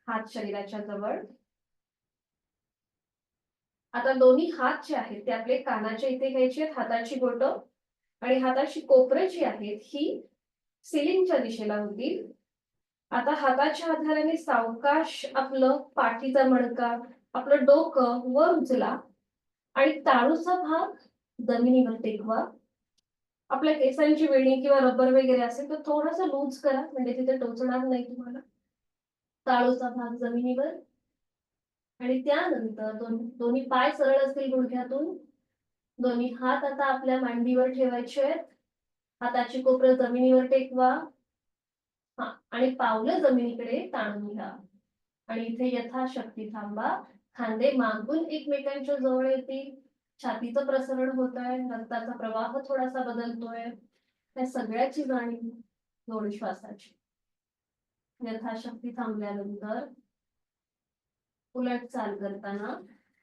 हात शरीराच्या जवळ. आता दोन्ही हात जे आहेत ते आपले कानाच्या इथे घ्यायचे आहेत. हाताची बोटं आणि हाताची कोपरं जी आहेत ही सिलिंगच्या दिशेला होतील. आता हाताच्या आधाराने सावकाश आपलं पाठीचा मणका, आपलं डोकं वर उचला आणि टाळूचा भाग जमिनीवर टेकवा. आपल्या केसांची वेणी किंवा रबर वगैरे असेल तर थोडंसं लूज करा, म्हणजे तिथे टोचणार नाही तुम्हाला. टाळूचा भाग जमिनीवर. आणि त्यानंतर दोन्ही पाय सरळ असतील गुडघ्यातून. दोन्ही हात आता आपल्या मांडीवर ठेवायचे आहेत. हाताची कोपरं जमिनीवर टेकवा. हा, आणि पावलं जमिनीकडे ताणून घ्या. आणि इथे यथाशक्ती थांबा. खांदे मागून एकमेकांच्या जवळ येतील. छातीचं प्रसरण होत आहे, रक्ताचा प्रवाह थोडासा बदलतोय. त्या सगळ्याची जाणीव दोन श्वासाची. यथाशक्ती थांबल्यानंतर उलट चाल करताना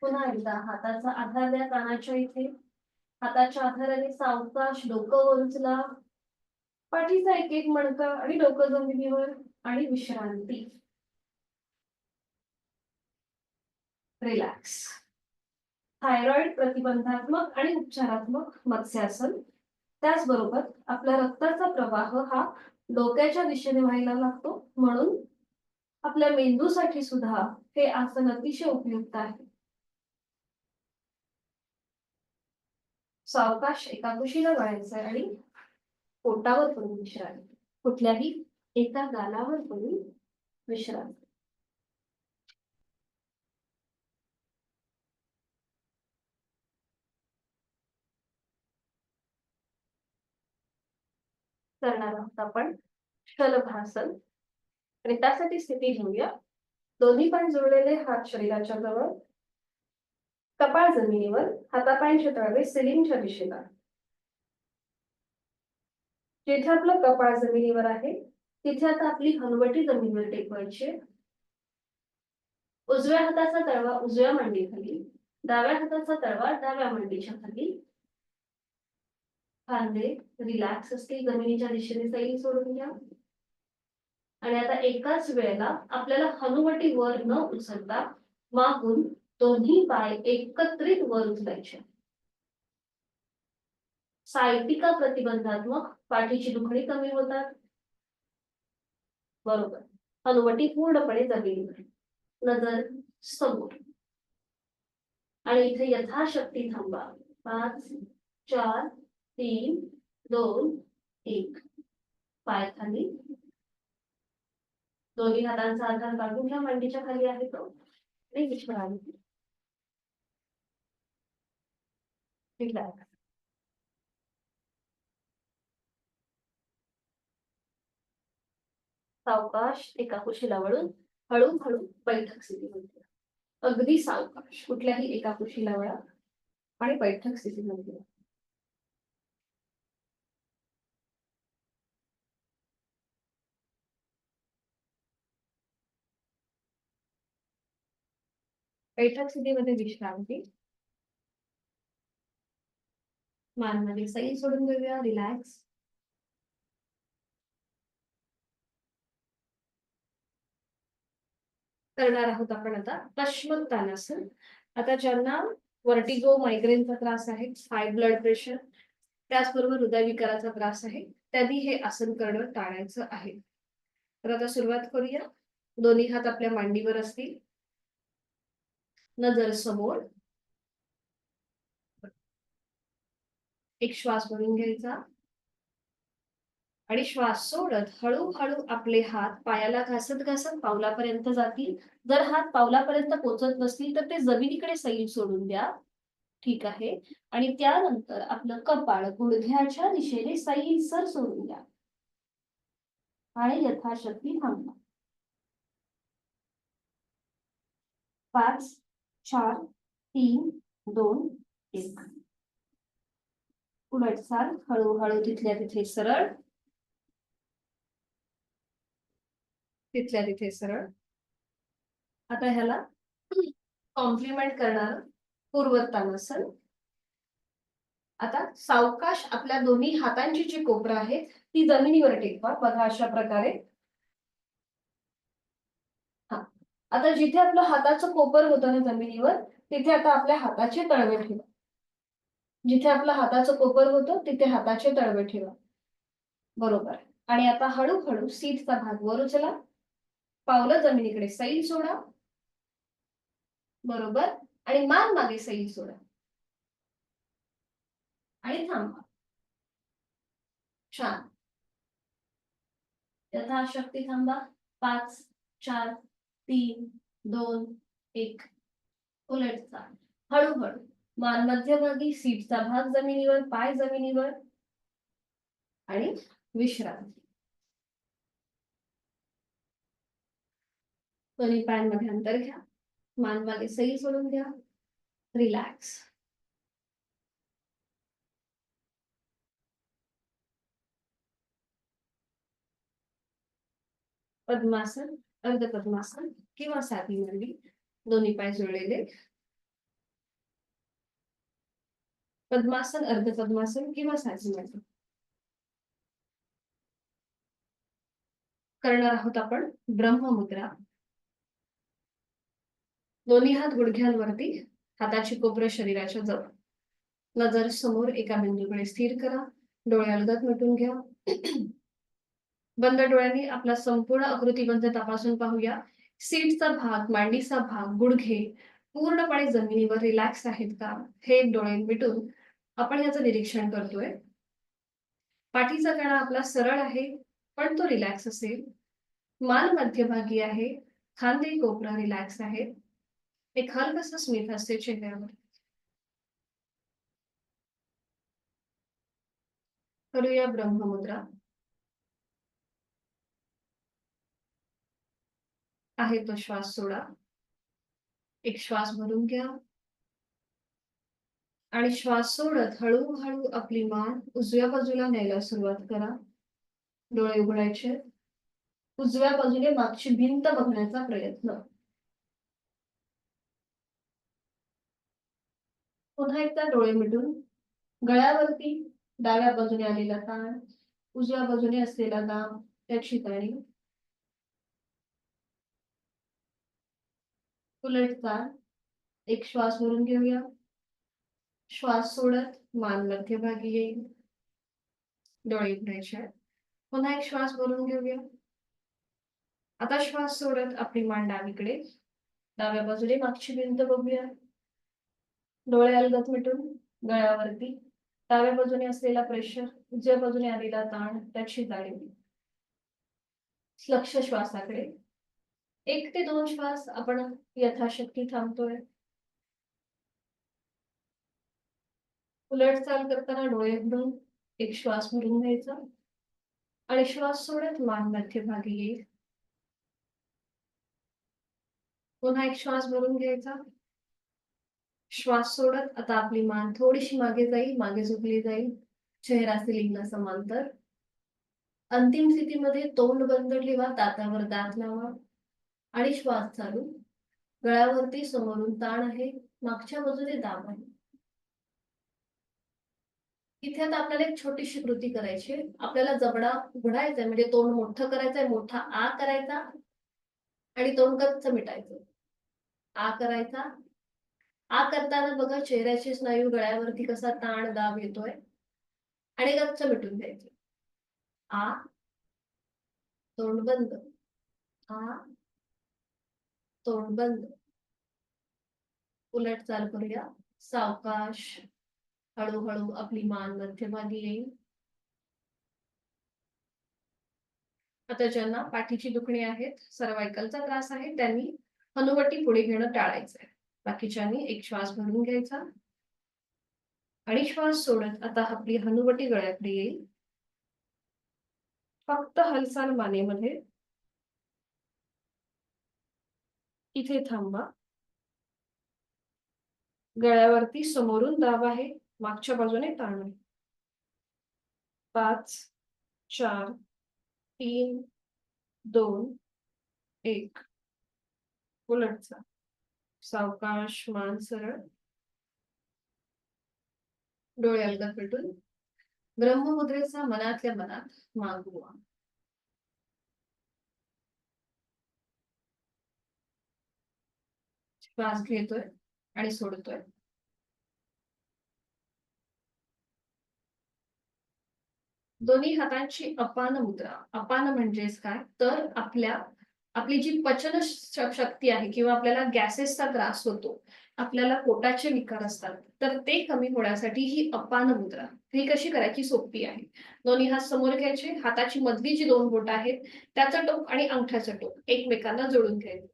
पुन्हा एकदा हाताचा आधार द्या कानाच्या इथे. हाताच्या आधाराने सावकाश डोकं वर उचला. पाठीचा एक एक मणका आणि डोकं जमिनीवर आणि विश्रांती. रिलॅक्स. थायरॉइड प्रतिबंधात्मक आणि उपचारात्मक मत्स्यासन. त्याचबरोबर आपला रक्ताचा प्रवाह हा डोक्याच्या दिशेने व्हायला लागतो, म्हणून आपल्या मेंदूसाठी सुद्धा हे आसन अतिशय उपयुक्त आहे. सावकाश एका कुशीला वळायचंय आणि पोटावर पडून विश्रांती. कुठल्याही एका गालावर पडून विश्रांती. करणार आहोत आपण शलभासन. आणि त्यासाठी स्थिती घेऊया. दोन्ही पाय जोडलेले, हात शरीराच्या जवळ, कपाळ जमिनीवर, हातापायांचे तळवे सिलिंगच्या दिशेला. जिथे आपलं कपाळ जमिनीवर आहे तिथे आता आपली हनुवटी जमिनीवर टेकवायची. उजव्या हाताचा तळवा उजव्या मांडीखाली, डाव्या हाताचा तळवा डाव्या मांडीच्या खाली. खांदे रिलॅक्स असतील, जमिनीच्या दिशेने सैल सोडून घ्या. आणि आता एकाच वेळेला आपल्याला हनुवटी वर न उचलता मागून दोन्ही पाय एकत्रित वर उचलायचे. सायटिका प्रतिबंधात्मक, पाठीची दुखणी कमी होतात. बरोबर. हनुवटी पूर्णपणे जमिनीवर, नजर समोर. आणि इथे यथाशक्ती थांबा. 5 4 3 2 1. पाय खाली. दोन्ही हातांचा आधार काढून घ्या, मांडीच्या खाली आहे तो. आणि विश्रांती. रिलॅक्स. सावकाश एका कुशीला वळून हळूहळू बैठक स्थितीमध्ये. अगदी सावकाश कुठल्याही एका कुशीला वळा आणि बैठक स्थितीमध्ये. बैठक स्थितीमध्ये विश्रांती. मानमध्ये सैल सोडून घेऊया, रिलॅक्स. करणार आहोत आपण आता पश्चिमोत्तानासन. आता ज्यांना वर्टिगो, मायग्रेनचा त्रास आहे, हाय ब्लड प्रेशर, त्याचबरोबर हृदयविकाराचा त्रास आहे, त्यांनी हे आसन करणं टाळायचं आहे. तर आता सुरुवात करूया. दोन्ही हात आपल्या मांडीवर असतील, नजर समोर. एक श्वास भरून घ्यायचा आणि श्वास सोडत हळूहळू आपले हात पायाला घासत घासत पावलापर्यंत जातील. जर हात पावलापर्यंत पोहोचत नसतील तर ते जमिनीकडे सैल सोडून द्या. ठीक आहे. आणि त्यानंतर आपलं कपाळ गुडघ्याच्या दिशेने सैलसर सोडून द्या आणि यथाशक्ती थांबा. 5 4 3 2 1. उलटसाल हळूहळू, तिथल्या तिथे सरळ, तिथल्या तिथे सरळ. आता ह्याला कॉम्प्लिमेंट करणार पूर्वोत्तानासन. आता सावकाश आपल्या दोन्ही हातांची जी कोपरं आहेत ती जमिनीवर टेकवा. बघा अशा प्रकारे. हा. आता जिथे आपलं हाताचं कोपर होतं ना जमिनीवर, तिथे आता आपल्या हाताचे तळवे ठेवा. जिथे आपलं हाताचं कोपर होतं तिथे हाताचे तळवे ठेवा. बरोबर. आणि आता हळूहळू सीटचा भाग वर उचला, पावलं जमिनीकडे सैल सोडा. बरोबर. आणि मान मागे सैल सोडा आणि थांबा. छान. यथाशक्ती थांबा. 5 4 3 2 1. उलट चाल. हळूहळू मान मध्यभागी, सीटचा भाग जमिनीवर, पाय जमिनीवर आणि विश्रांती. दोन्ही पायांमध्ये अंतर घ्या, मान मागे सैल सोडून द्या, रिलॅक्स. पद्मासन, अर्ध पद्मासन किंवा साधी मांडी, दोन्ही पाय जुळलेले. पद्मासन, अर्ध पद्मासन किंवा साधी मांडी. करणार आहोत आपण ब्रह्ममुद्रा. दोन्ही हात गुडघ्यांवरती, हाताची कोपरं शरीराच्या जवळ, नजर समोर एका बिंदूकडे स्थिर करा. डोळे अलगद मिटून घ्या. बंद डोळ्यांनी आपला संपूर्ण आकृतिबंध तपासून पाहूया. सीटचा भाग, मांडीचा भाग, गुडघे पूर्णपणे जमिनीवर रिलॅक्स आहेत का, हे डोळे मिटून आपण याचं निरीक्षण करतोय. पाठीचा कणा आपला सरळ आहे पण तो रिलॅक्स असेल. मान मध्यभागी आहे, खांदे कोपरा रिलॅक्स आहे. एक हलकसं स्मित असते चेहऱ्यावर. करूया ब्रह्ममुद्रा. आहे तो श्वास सोडा. एक श्वास भरून घ्या आणि श्वास सोडत हळूहळू आपली मान उजव्या बाजूला न्यायला सुरुवात करा. डोळे उघडायचे. उजव्या बाजूने मागची भिंत बघण्याचा प्रयत्न. पुन्हा एकदा डोळे मिटून गळ्यावरती डाव्या बाजूने आलेला ताण, उजव्या बाजूने असलेला दाब त्या ठिकाणी. उलट ताण. एक श्वास भरून घेऊया. श्वास सोडत मान मध्यभागी येईल. डोळे उघडायचे. पुन्हा एक श्वास भरून घेऊया. आता श्वास सोडत आपली मान डावीकडे, डाव्या बाजूने मागची भिंत बघूया. डोळे अलगद मिटून गळ्यावरती डाव्या बाजूने असलेला प्रेशर, उजव्या बाजूने आलेला ताण त्याची जाणीव. लक्ष श्वासाकडे. 1 ते 2 श्वास आपण यथाशक्ती थांबतोय. उलट चाल करताना डोळे उघडून एक श्वास भरून घ्यायचा आणि श्वास सोडत मान मध्यभागी येईल. पुन्हा एक श्वास भरून घ्यायचा. श्वास सोडत आता आपली मान थोडीशी मागे जाईल, मागे झुकली जाईल. चेहरा सिलिंगला समांतर. अंतिम स्थितीमध्ये तोंड बंद ठेवा, दातावर दात लावा आणि श्वास चालू. गळ्यावरती समोरून ताण आहे, मागच्या बाजूने दाब आहे. इथे आता आपल्याला एक छोटीशी कृती करायची आहे. आपल्याला जबडा उघडायचा आहे, म्हणजे तोंड मोठं करायचंय, मोठा आ करायचा आणि तोंड गच्च मिटायचं. आ करायचा. आ करताना बघा चेहऱ्याचे स्नायू गळ्यावरती कसा ताण दाब येतोय आणि गच्च मिटून द्यायचे. आ, तोंड बंद. आ, तोंड बंद. उलट चाल करूया. सावकाश हळूहळू आपली मान मध्यभागी येईल. आता ज्यांना पाठीची दुखणी आहेत, सर्वायकलचा त्रास आहे, त्यांनी हनुवटी पुढे घेणं टाळायचंय. बाकीच्यांनी एक श्वास भरून घ्यायचा आणि श्वास सोडत आता आपली हनुवटी गळ्याकडे येईल. फक्त हालचाल मानेमध्ये. इथे थांबा. गळ्यावरती समोरून दाब आहे, मागच्या बाजूने ताण आहे. 5, 4, 3, 2, 1. उलट चाल. सावकाश मान सरळ. डोळे अलगद पेटून ब्रह्ममुद्रेचा मनातल्या मनात मागोवा. श्वास घेतोय आणि सोडतोय. दोन्ही हातांची अपान मुद्रा. अपान म्हणजेच काय, तर आपली जी पचन शक्ती आहे किंवा आपल्याला गॅसेसचा त्रास होतो, आपल्याला पोटाचे विकार असतात, तर ते कमी होण्यासाठी ही अपान मुद्रा. ही कशी करायची, सोपी आहे. दोन्ही हात समोर घ्यायचे. हाताची मधली जी 2 बोटं आहेत, त्याचं टोक आणि अंगठ्याचं टोक एकमेकांना जोडून घ्यायचं.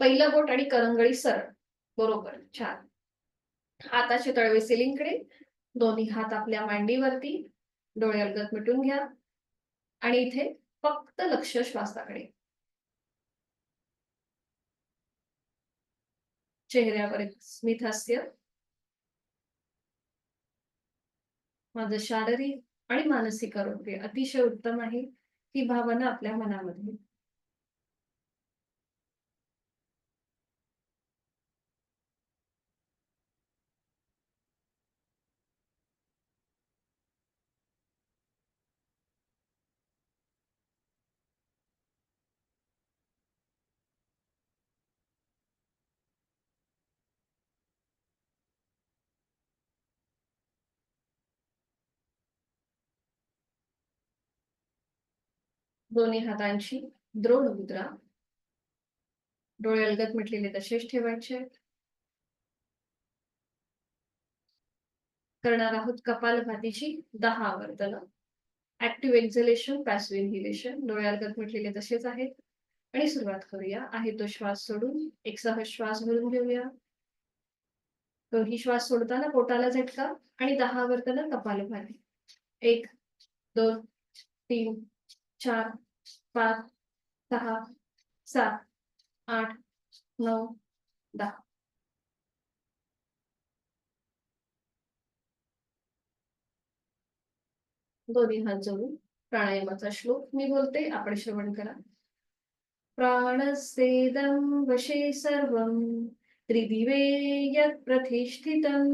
पहिलं बोट आणि करंगळी सरळ. बरोबर. छान. हाताचे तळवे सिलिंगकडे. दोन्ही हात आपल्या मांडीवरती. डोळे अलगद मिटून घ्या आणि इथे फक्त लक्ष श्वासाकडे. चेहऱ्यावर एक स्मित हास्य. माझं शारीरिक आणि मानसिक आरोग्य अतिशय उत्तम आहे, ही भावना आपल्या मनामध्ये. दोन्ही हातांची द्रोण मुद्रा. डोळे अलगद मिटलेले तसेच ठेवायचे. करणार आहोत कपालभातीची 10 आवर्तनं. Active exhalation, passive inhalation. डोळे अलगद मिटलेले तसेच आहेत आणि सुरुवात करूया. आहे तो श्वास सोडून एक सहज श्वास भरून घेऊया. दोन्ही श्वास सोडताना पोटाला झटका आणि 10 आवर्तनं कपालभाती. 1, 2, 3, 4, 5, 6, 7, 8, 9, 10. दोन्ही हात जोडून प्राणायामाचा श्लोक मी बोलते, आपण श्रवण करा. प्राणस्तेदं वशे सर्वं त्रिदिवे यत् प्रतिष्ठितं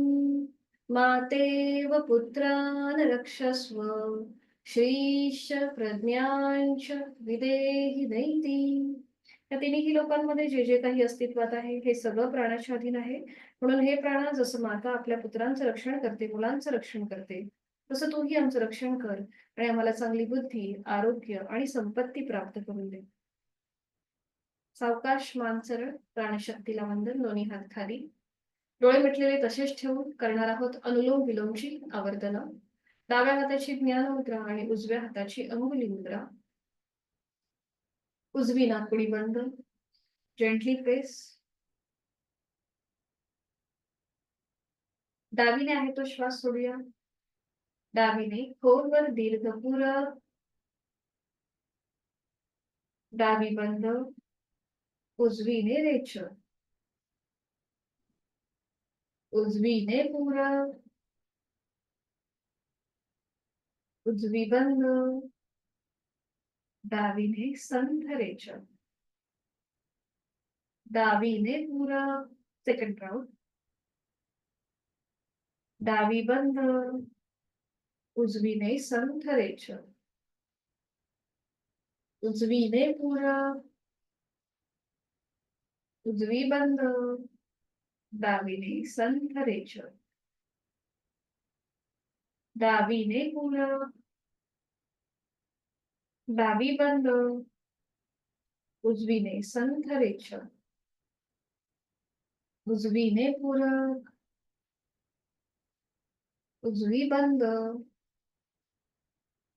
मातेव पुत्रान् रक्षस्व श्रीश प्रज्ञांच विदेहि दैती. या तिन्ही लोकांमध्ये जे जे काही अस्तित्वात आहे हे सगळं प्राणाच्या अधीन आहे. म्हणून हे प्राणा, जसं माता आपल्या पुत्रांचं रक्षण करते, मुलांचं रक्षण करते, तसं तूही आमचं रक्षण कर आणि आम्हाला चांगली बुद्धी, आरोग्य आणि संपत्ती प्राप्त करून दे. सावकाश, मान सरळ, प्राणशक्तीला वंदन, दोन्ही हात खाली, डोळे मिटलेले तसेच ठेवून करणार आहोत अनुलोम विलोमची आवर्तन. डाव्या हाताची ज्ञान मुद्रा आणि उजव्या हाताची अंगुली मुद्रा. उजवी नाकपुडी बंद, जेंटली प्रेस. डावीने आहे तो श्वास सोडूया. डावीने खोलवर दीर्घ पूरक, डावी बंद, उजवीने रेचक, उजवीने पूरक, उजवी बंद, डावीने संथ रेचक, डावीने पूरक. Second round. डावी बंद, उजवीने संथ रेचक, उजवीने पूरक, उजवी बंद, डावीने संथ रेचक, डावीने पूरक, डावी बंद, उजवीने संथ रेचक, उजवीने पूरक, उजवी बंद,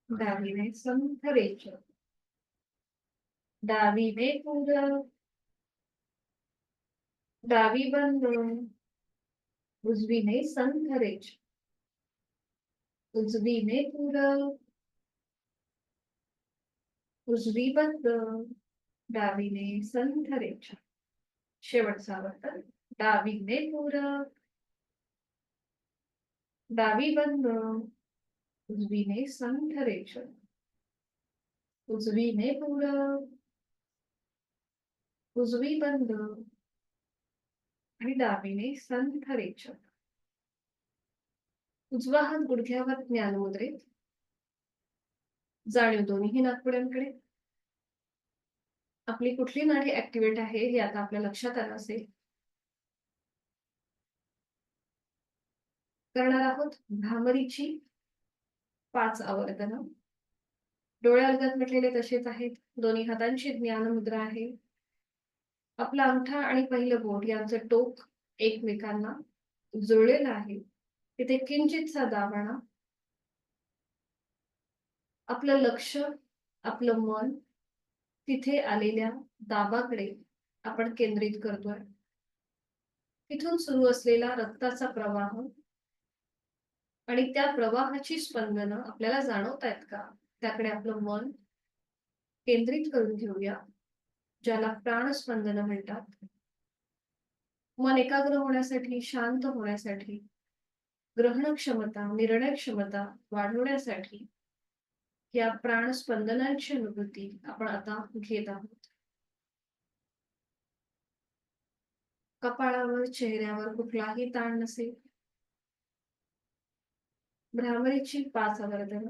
डावीने संथ रेचक, डावीने पूरक, डावी बंद, उजवीने संथ रेचक, उजवीने पूरक, उजवी बंद, डावीने संथ रेचक. शेवटचा वर्तन. डावीने पूरक, डावी बंद, उजवीने संथ रेचक, उजवीने पूरक, उजवी बंद आणि डावीने संथ रेचक. उजवा हात गुडघ्यावर ज्ञान मुद्रेत. जाणीव दोन्ही नाकपुड्यांकडे. आपली कुठली नाडी ऍक्टिव्हेट आहे हे आता आपल्या लक्षात आलं असेल. करणार आहोत भ्रामरीची 5 आवर्तन. डोळे अलगद मिटलेले तसेच आहेत. दोन्ही हातांची ज्ञान मुद्रा आहे. आपला अंगठा आणि पहिलं बोट यांचं टोक एकमेकांना जुळलेलं आहे. तिथे किंचितसा दाब आणा. आपलं लक्ष, आपलं मन तिथे आलेल्या दाबाकडे आपण केंद्रित करतोय. तिथून सुरू असलेला रक्ताचा प्रवाह आणि त्या प्रवाहाची स्पंदनं आपल्याला जाणवतायत का, त्याकडे आपलं मन केंद्रित करून घेऊया, ज्याला प्राणस्पंदनं म्हणतात. मन एकाग्र होण्यासाठी, शांत होण्यासाठी, ग्रहण क्षमता, निर्णय क्षमता वाढवण्यासाठी या प्राणस्पंदनांची अनुभूती आपण आता घेत आहोत. कपाळावर, चेहऱ्यावर कुठलाही ताण नसेल. भ्रामरीची 5 आवर्तन.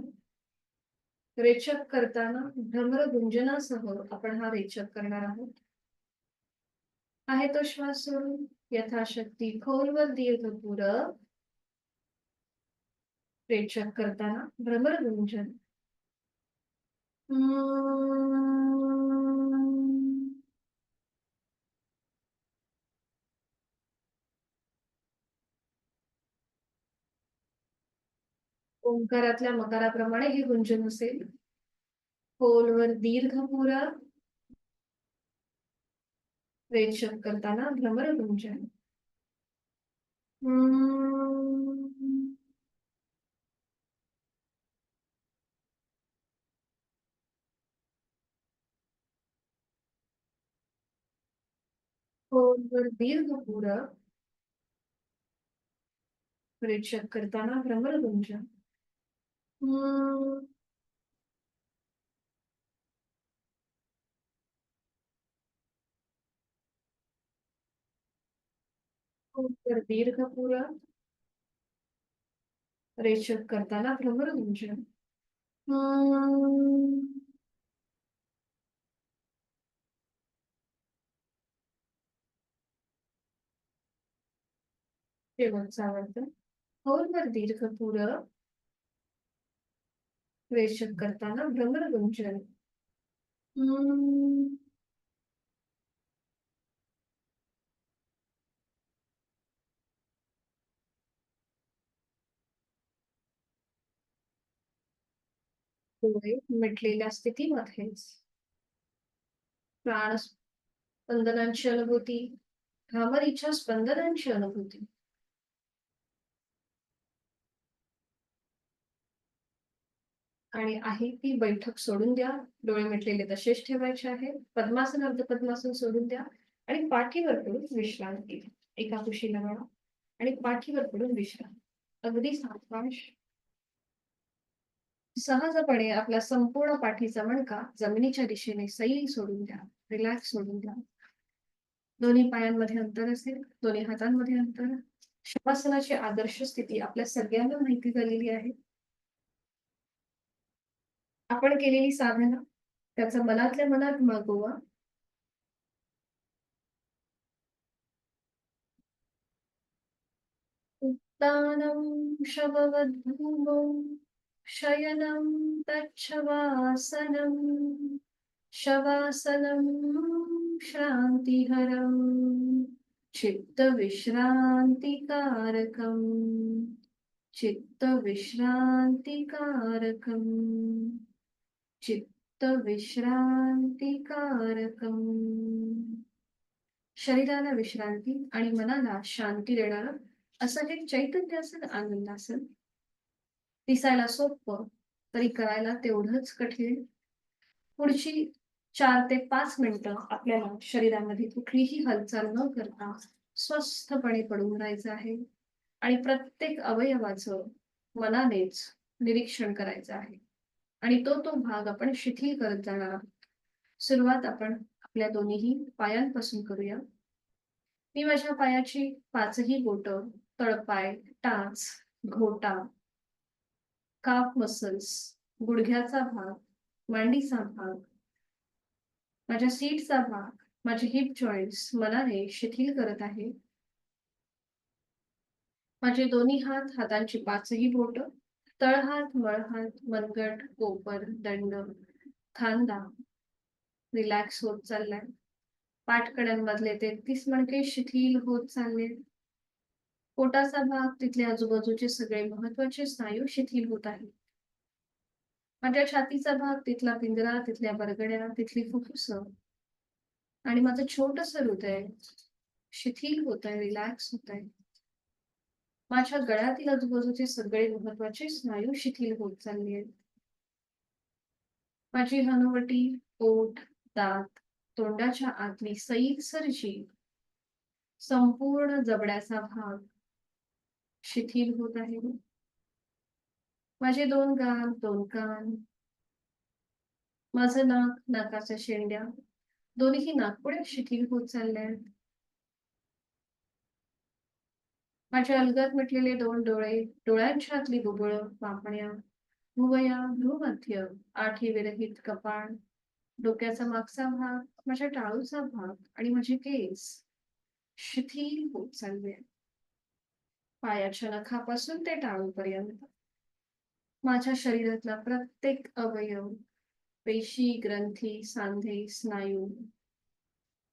रेचक करताना भ्रमर गुंजनासह आपण हा रेचक करणार आहोत. आहे तो श्वास सोडून यथाशक्ती खोलवर दीर्घ पूरक. रेचक करताना भ्रमर गुंजन. ओंकारातल्या मकाराप्रमाणे हे गुंजन असेल. खोलवर दीर्घ पूरक. रेचक करताना भ्रमर गुंजन. खोलवर दीर्घ पुरं प्रेक्षक करताना भ्रमरगुंजन. हम्म, खोलवर दीर्घ पुरं प्रेक्षक करताना भ्रमरगुंजन. हम्म, शेवटचा वर्त. खोलवर दीर्घ पुरं प्रेक्षक करताना भ्रमरगुंजन. हम्म, डोळे मिटलेल्या स्थितीमध्येच प्राण स्पंदनांची अनुभूती, भ्रामरीच्या स्पंदनांची अनुभूती. आणि आहे ती बैठक सोडून द्या. डोळे मिटलेले तसेच ठेवायचे आहे. पद्मासन अर्ध पद्मासन सोडून द्या आणि पाठीवर पडून विश्रांती घ्या. एका कुशीला वळा आणि पाठीवर पडून विश्रांती. अगदी सावकाश सहजपणे आपला संपूर्ण पाठीचा मणका जमिनीच्या दिशेने सैल सोडून द्या. रिलॅक्स सोडून द्या. दोन्ही पायांमध्ये अंतर असेल, दोन्ही हातांमध्ये अंतर. शवासनाची आदर्श स्थिती आपल्या सगळ्यांना माहिती झालेली आहे. आपण केलेली साधना त्याचा मनातल्या मनात मागोवा. उत्तानं शववद्भूमौ शयनं तच्छवासनं शवासनं श्रान्तिहरं चित्तविश्रान्तिकारकम् चित्तविश्रान्तिकारकम् चित्तविश्रान्तिकारकम्. शरीराला विश्रांती आणि मनाला शांती देणारं असं हे चैतन्यासन आनंदासन. दिसायला सोपं तरी करायला तेवढंच कठीण. पुढची 4 ते 5 मिनिटं आपल्याला शरीरामध्ये कुठलीही हालचाल न करता स्वस्थपणे पडून राहायचं आहे आणि प्रत्येक अवयवाचं मनानेच निरीक्षण करायचं आहे आणि तो तो भाग आपण शिथिल करत जाणार आहोत. सुरुवात आपण आपल्या दोन्हीही पायांपासून करूया. मी माझ्या पायाची 5ही बोटं, तळपाय, टाच, घोटा, काफ मसल्स, गुडघ्याचा भाग, मांडीचा भाग, माझ्या सीटचा भाग, माझे हिप जॉईंट्स मनाने शिथिल करत आहे. माझे दोन्ही हात, हातांची 5ही बोटं, तळहात, मळहात, मनगट, कोपर, दंड, खांदा रिलॅक्स होत चाललाय. पाठकड्यांमधले 33 मणके शिथिल होत चालले. पोटाचा भाग, तिथले आजूबाजूचे सगळे महत्वाचे स्नायू शिथिल होत आहेत. माझ्या छातीचा भाग, तिथला पिंजरा, तिथल्या बरगड्या, तिथली फुफ्फुसं आणि माझं छोटंसं हृदय शिथिल होत आहे, रिलॅक्स होत आहे. माझ्या गळ्यातील आजूबाजूचे सगळे महत्वाचे स्नायू शिथिल होत चालले आहेत. माझी हनुवटी, ओठ, दात, तोंडाच्या आतली सैलसर जीभ, संपूर्ण जबड्याचा भाग शिथिल होत आहे. माझे 2 गाल, 2 कान, माझं नाक, नाकाच्या शेंड्या, दोन्ही नाकपुड्या शिथिल होत चालल्या आहेत. माझ्या अलगद मिटलेले 2 डोळे, डोळ्यांच्या आतली बुबुळं, पापण्या, भुवया, भ्रूमध्य, आठी विरहित कपाळ, डोक्याचा मागचा भाग, माझ्या टाळूचा भाग आणि माझे केस शिथिल होत चालले. पायाच्या नखापासून ते टाळूपर्यंत माझ्या शरीरातला प्रत्येक अवयव, पेशी, ग्रंथी, सांधे, स्नायू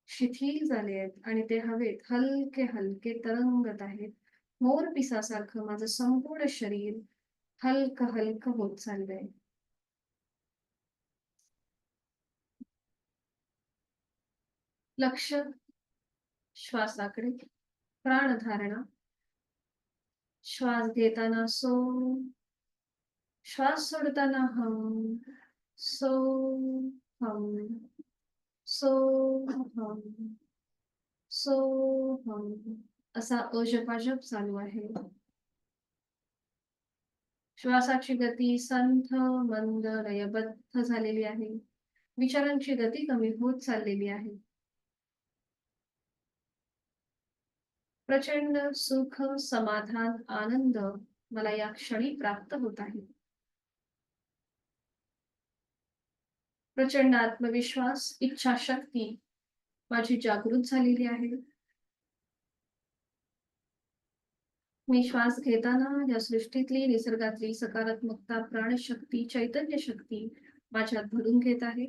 शिथिल झाले आहेत आणि ते हवेत हलके हलके तरंगत आहेत. मोरपिसासारखं माझं संपूर्ण शरीर हलकं हलकं होत चाललंय. लक्ष श्वासाकडे. प्राणधारणा. श्वास घेताना सो, श्वास सोडताना हम, सो, हम, सो, हम, सोहम असा अजपाजप चालू आहे. श्वासाची गती संथ मंद लयबद्ध झालेली आहे. विचारांची गती कमी होत चाललेली आहे. प्रचंड सुख समाधान आनंद मला या क्षणी प्राप्त होत आहे. प्रचंड आत्मविश्वास इच्छाशक्ती माझी जागृत झालेली आहे. मी श्वास घेताना या सृष्टीतली निसर्गातली सकारात्मकता प्राणशक्ती चैतन्य शक्ती माझ्यात भरून घेत आहे.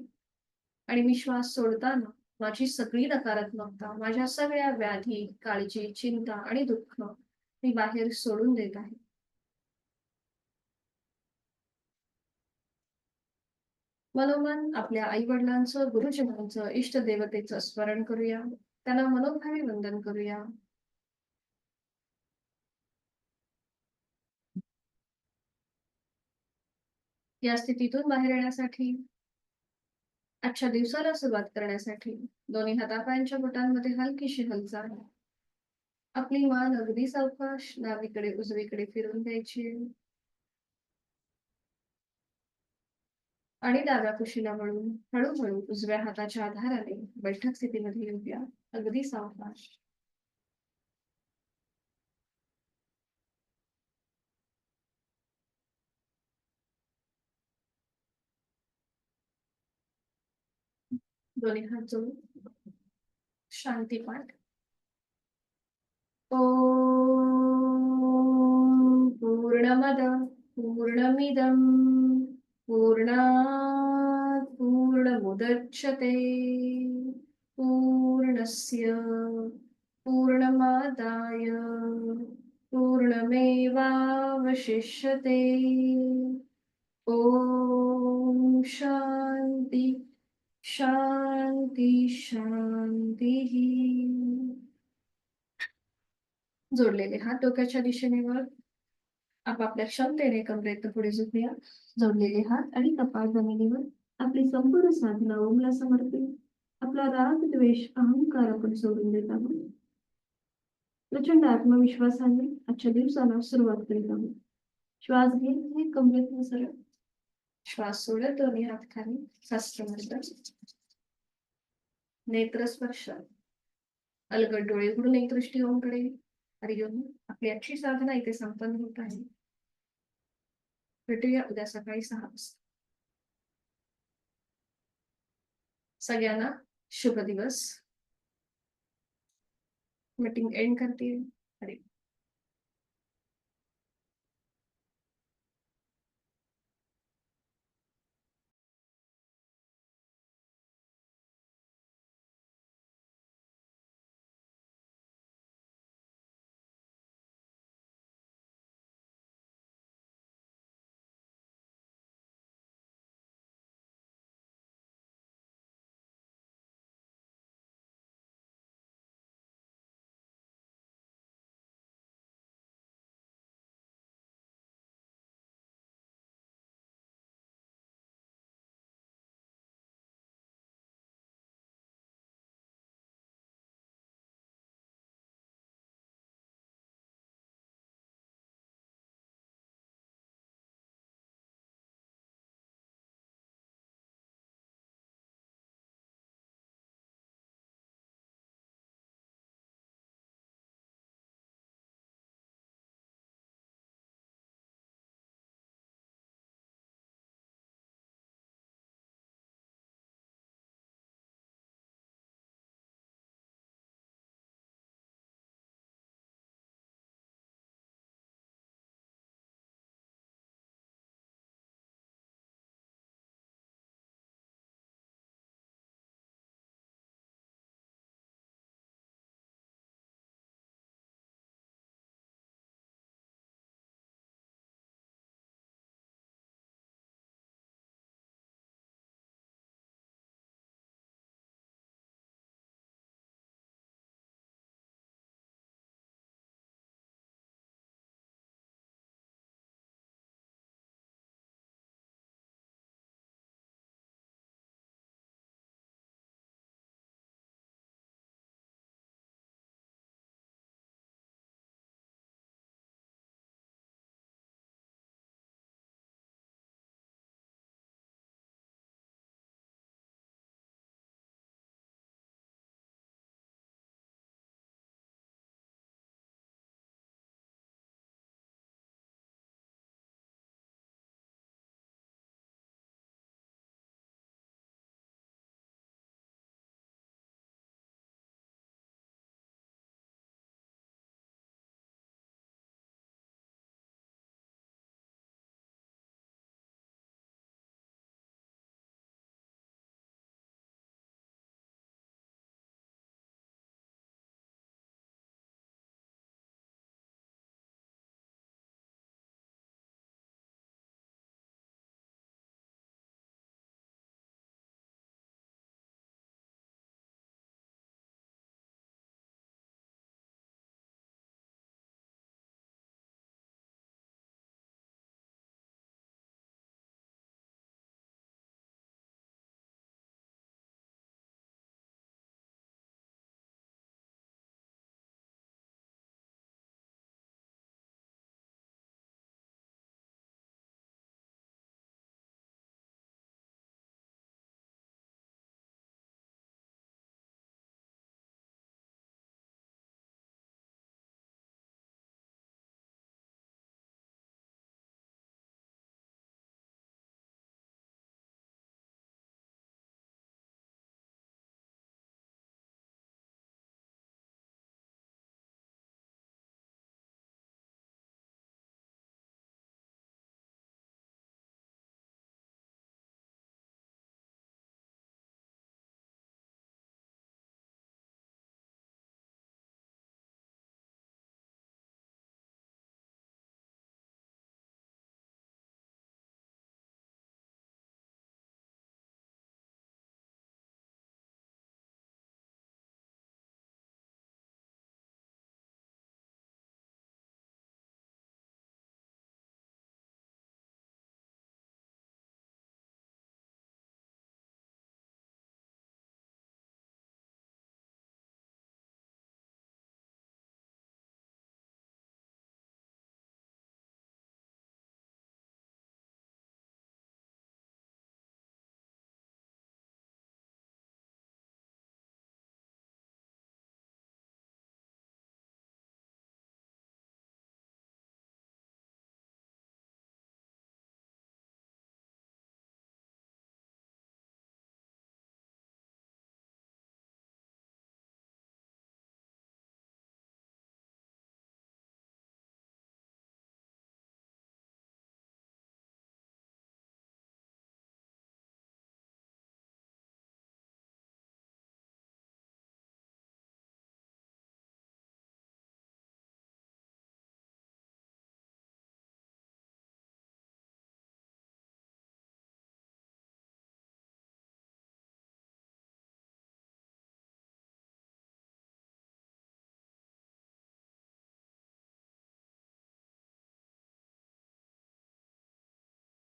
आणि मी श्वास सोडताना माझी सगळी नकारात्मकता माझ्या सगळ्या व्याधी काळजी चिंता आणि दुःख मी बाहेर सोडून देत आहे. मनोमन आपल्या आई वडिलांचं गुरुजनांचं इष्टदेवतेचं स्मरण करूया. त्यांना मनोभावे वंदन करूया. या स्थितीतून बाहेर येण्यासाठी आजच्या दिवसाला सुरुवात करण्यासाठी दोन्ही हातापायांच्या बोटांमध्ये हलकीशी हालचाल. आपली मान अगदी सावकाश डावीकडे उजवीकडे फिरून द्यायची आणि डाव्या कुशीला वळून हळूहळू उजव्या हाताच्या आधाराने बैठक स्थितीमध्ये येऊया. अगदी सावकाश. दोन्ही हात जोडून शांती पाठ. ओम पूर्णमद पूर्णमिदं पूर्णात् पूर्णमुदच्यते पूर्णस्य पूर्णमादाय पूर्णमेवावशिष्यते. ओम शांती शांती शांती. जोडलेले हात डोक्याच्या दिशेने वर. आपापल्या क्षमतेने कमरेत पुढे झुकूया. जोडलेले हात आणि कपाळ जमिनीवर. आपली संपूर्ण साधना ओमला समर्पित. आपला राग द्वेष अहंकार आपण सोडून देत आहोत. प्रचंड आत्मविश्वासाने आजच्या दिवसाला सुरुवात करीत आहोत. श्वास घेत हे कमरेत सरळ. श्वास सोडत दोन्ही हात खाली. हस्तमर्दन. नेत्रस्पर्श. अलगद डोळे उघडून एक दृष्टी ओमकडे. हरिओम. आपली आजची साधना इथे संपन्न होत आहे. भेटूया उद्या सकाळी 6 वाजता. सगळ्यांना शुभ दिवस. मीटिंग एंड करते. हरि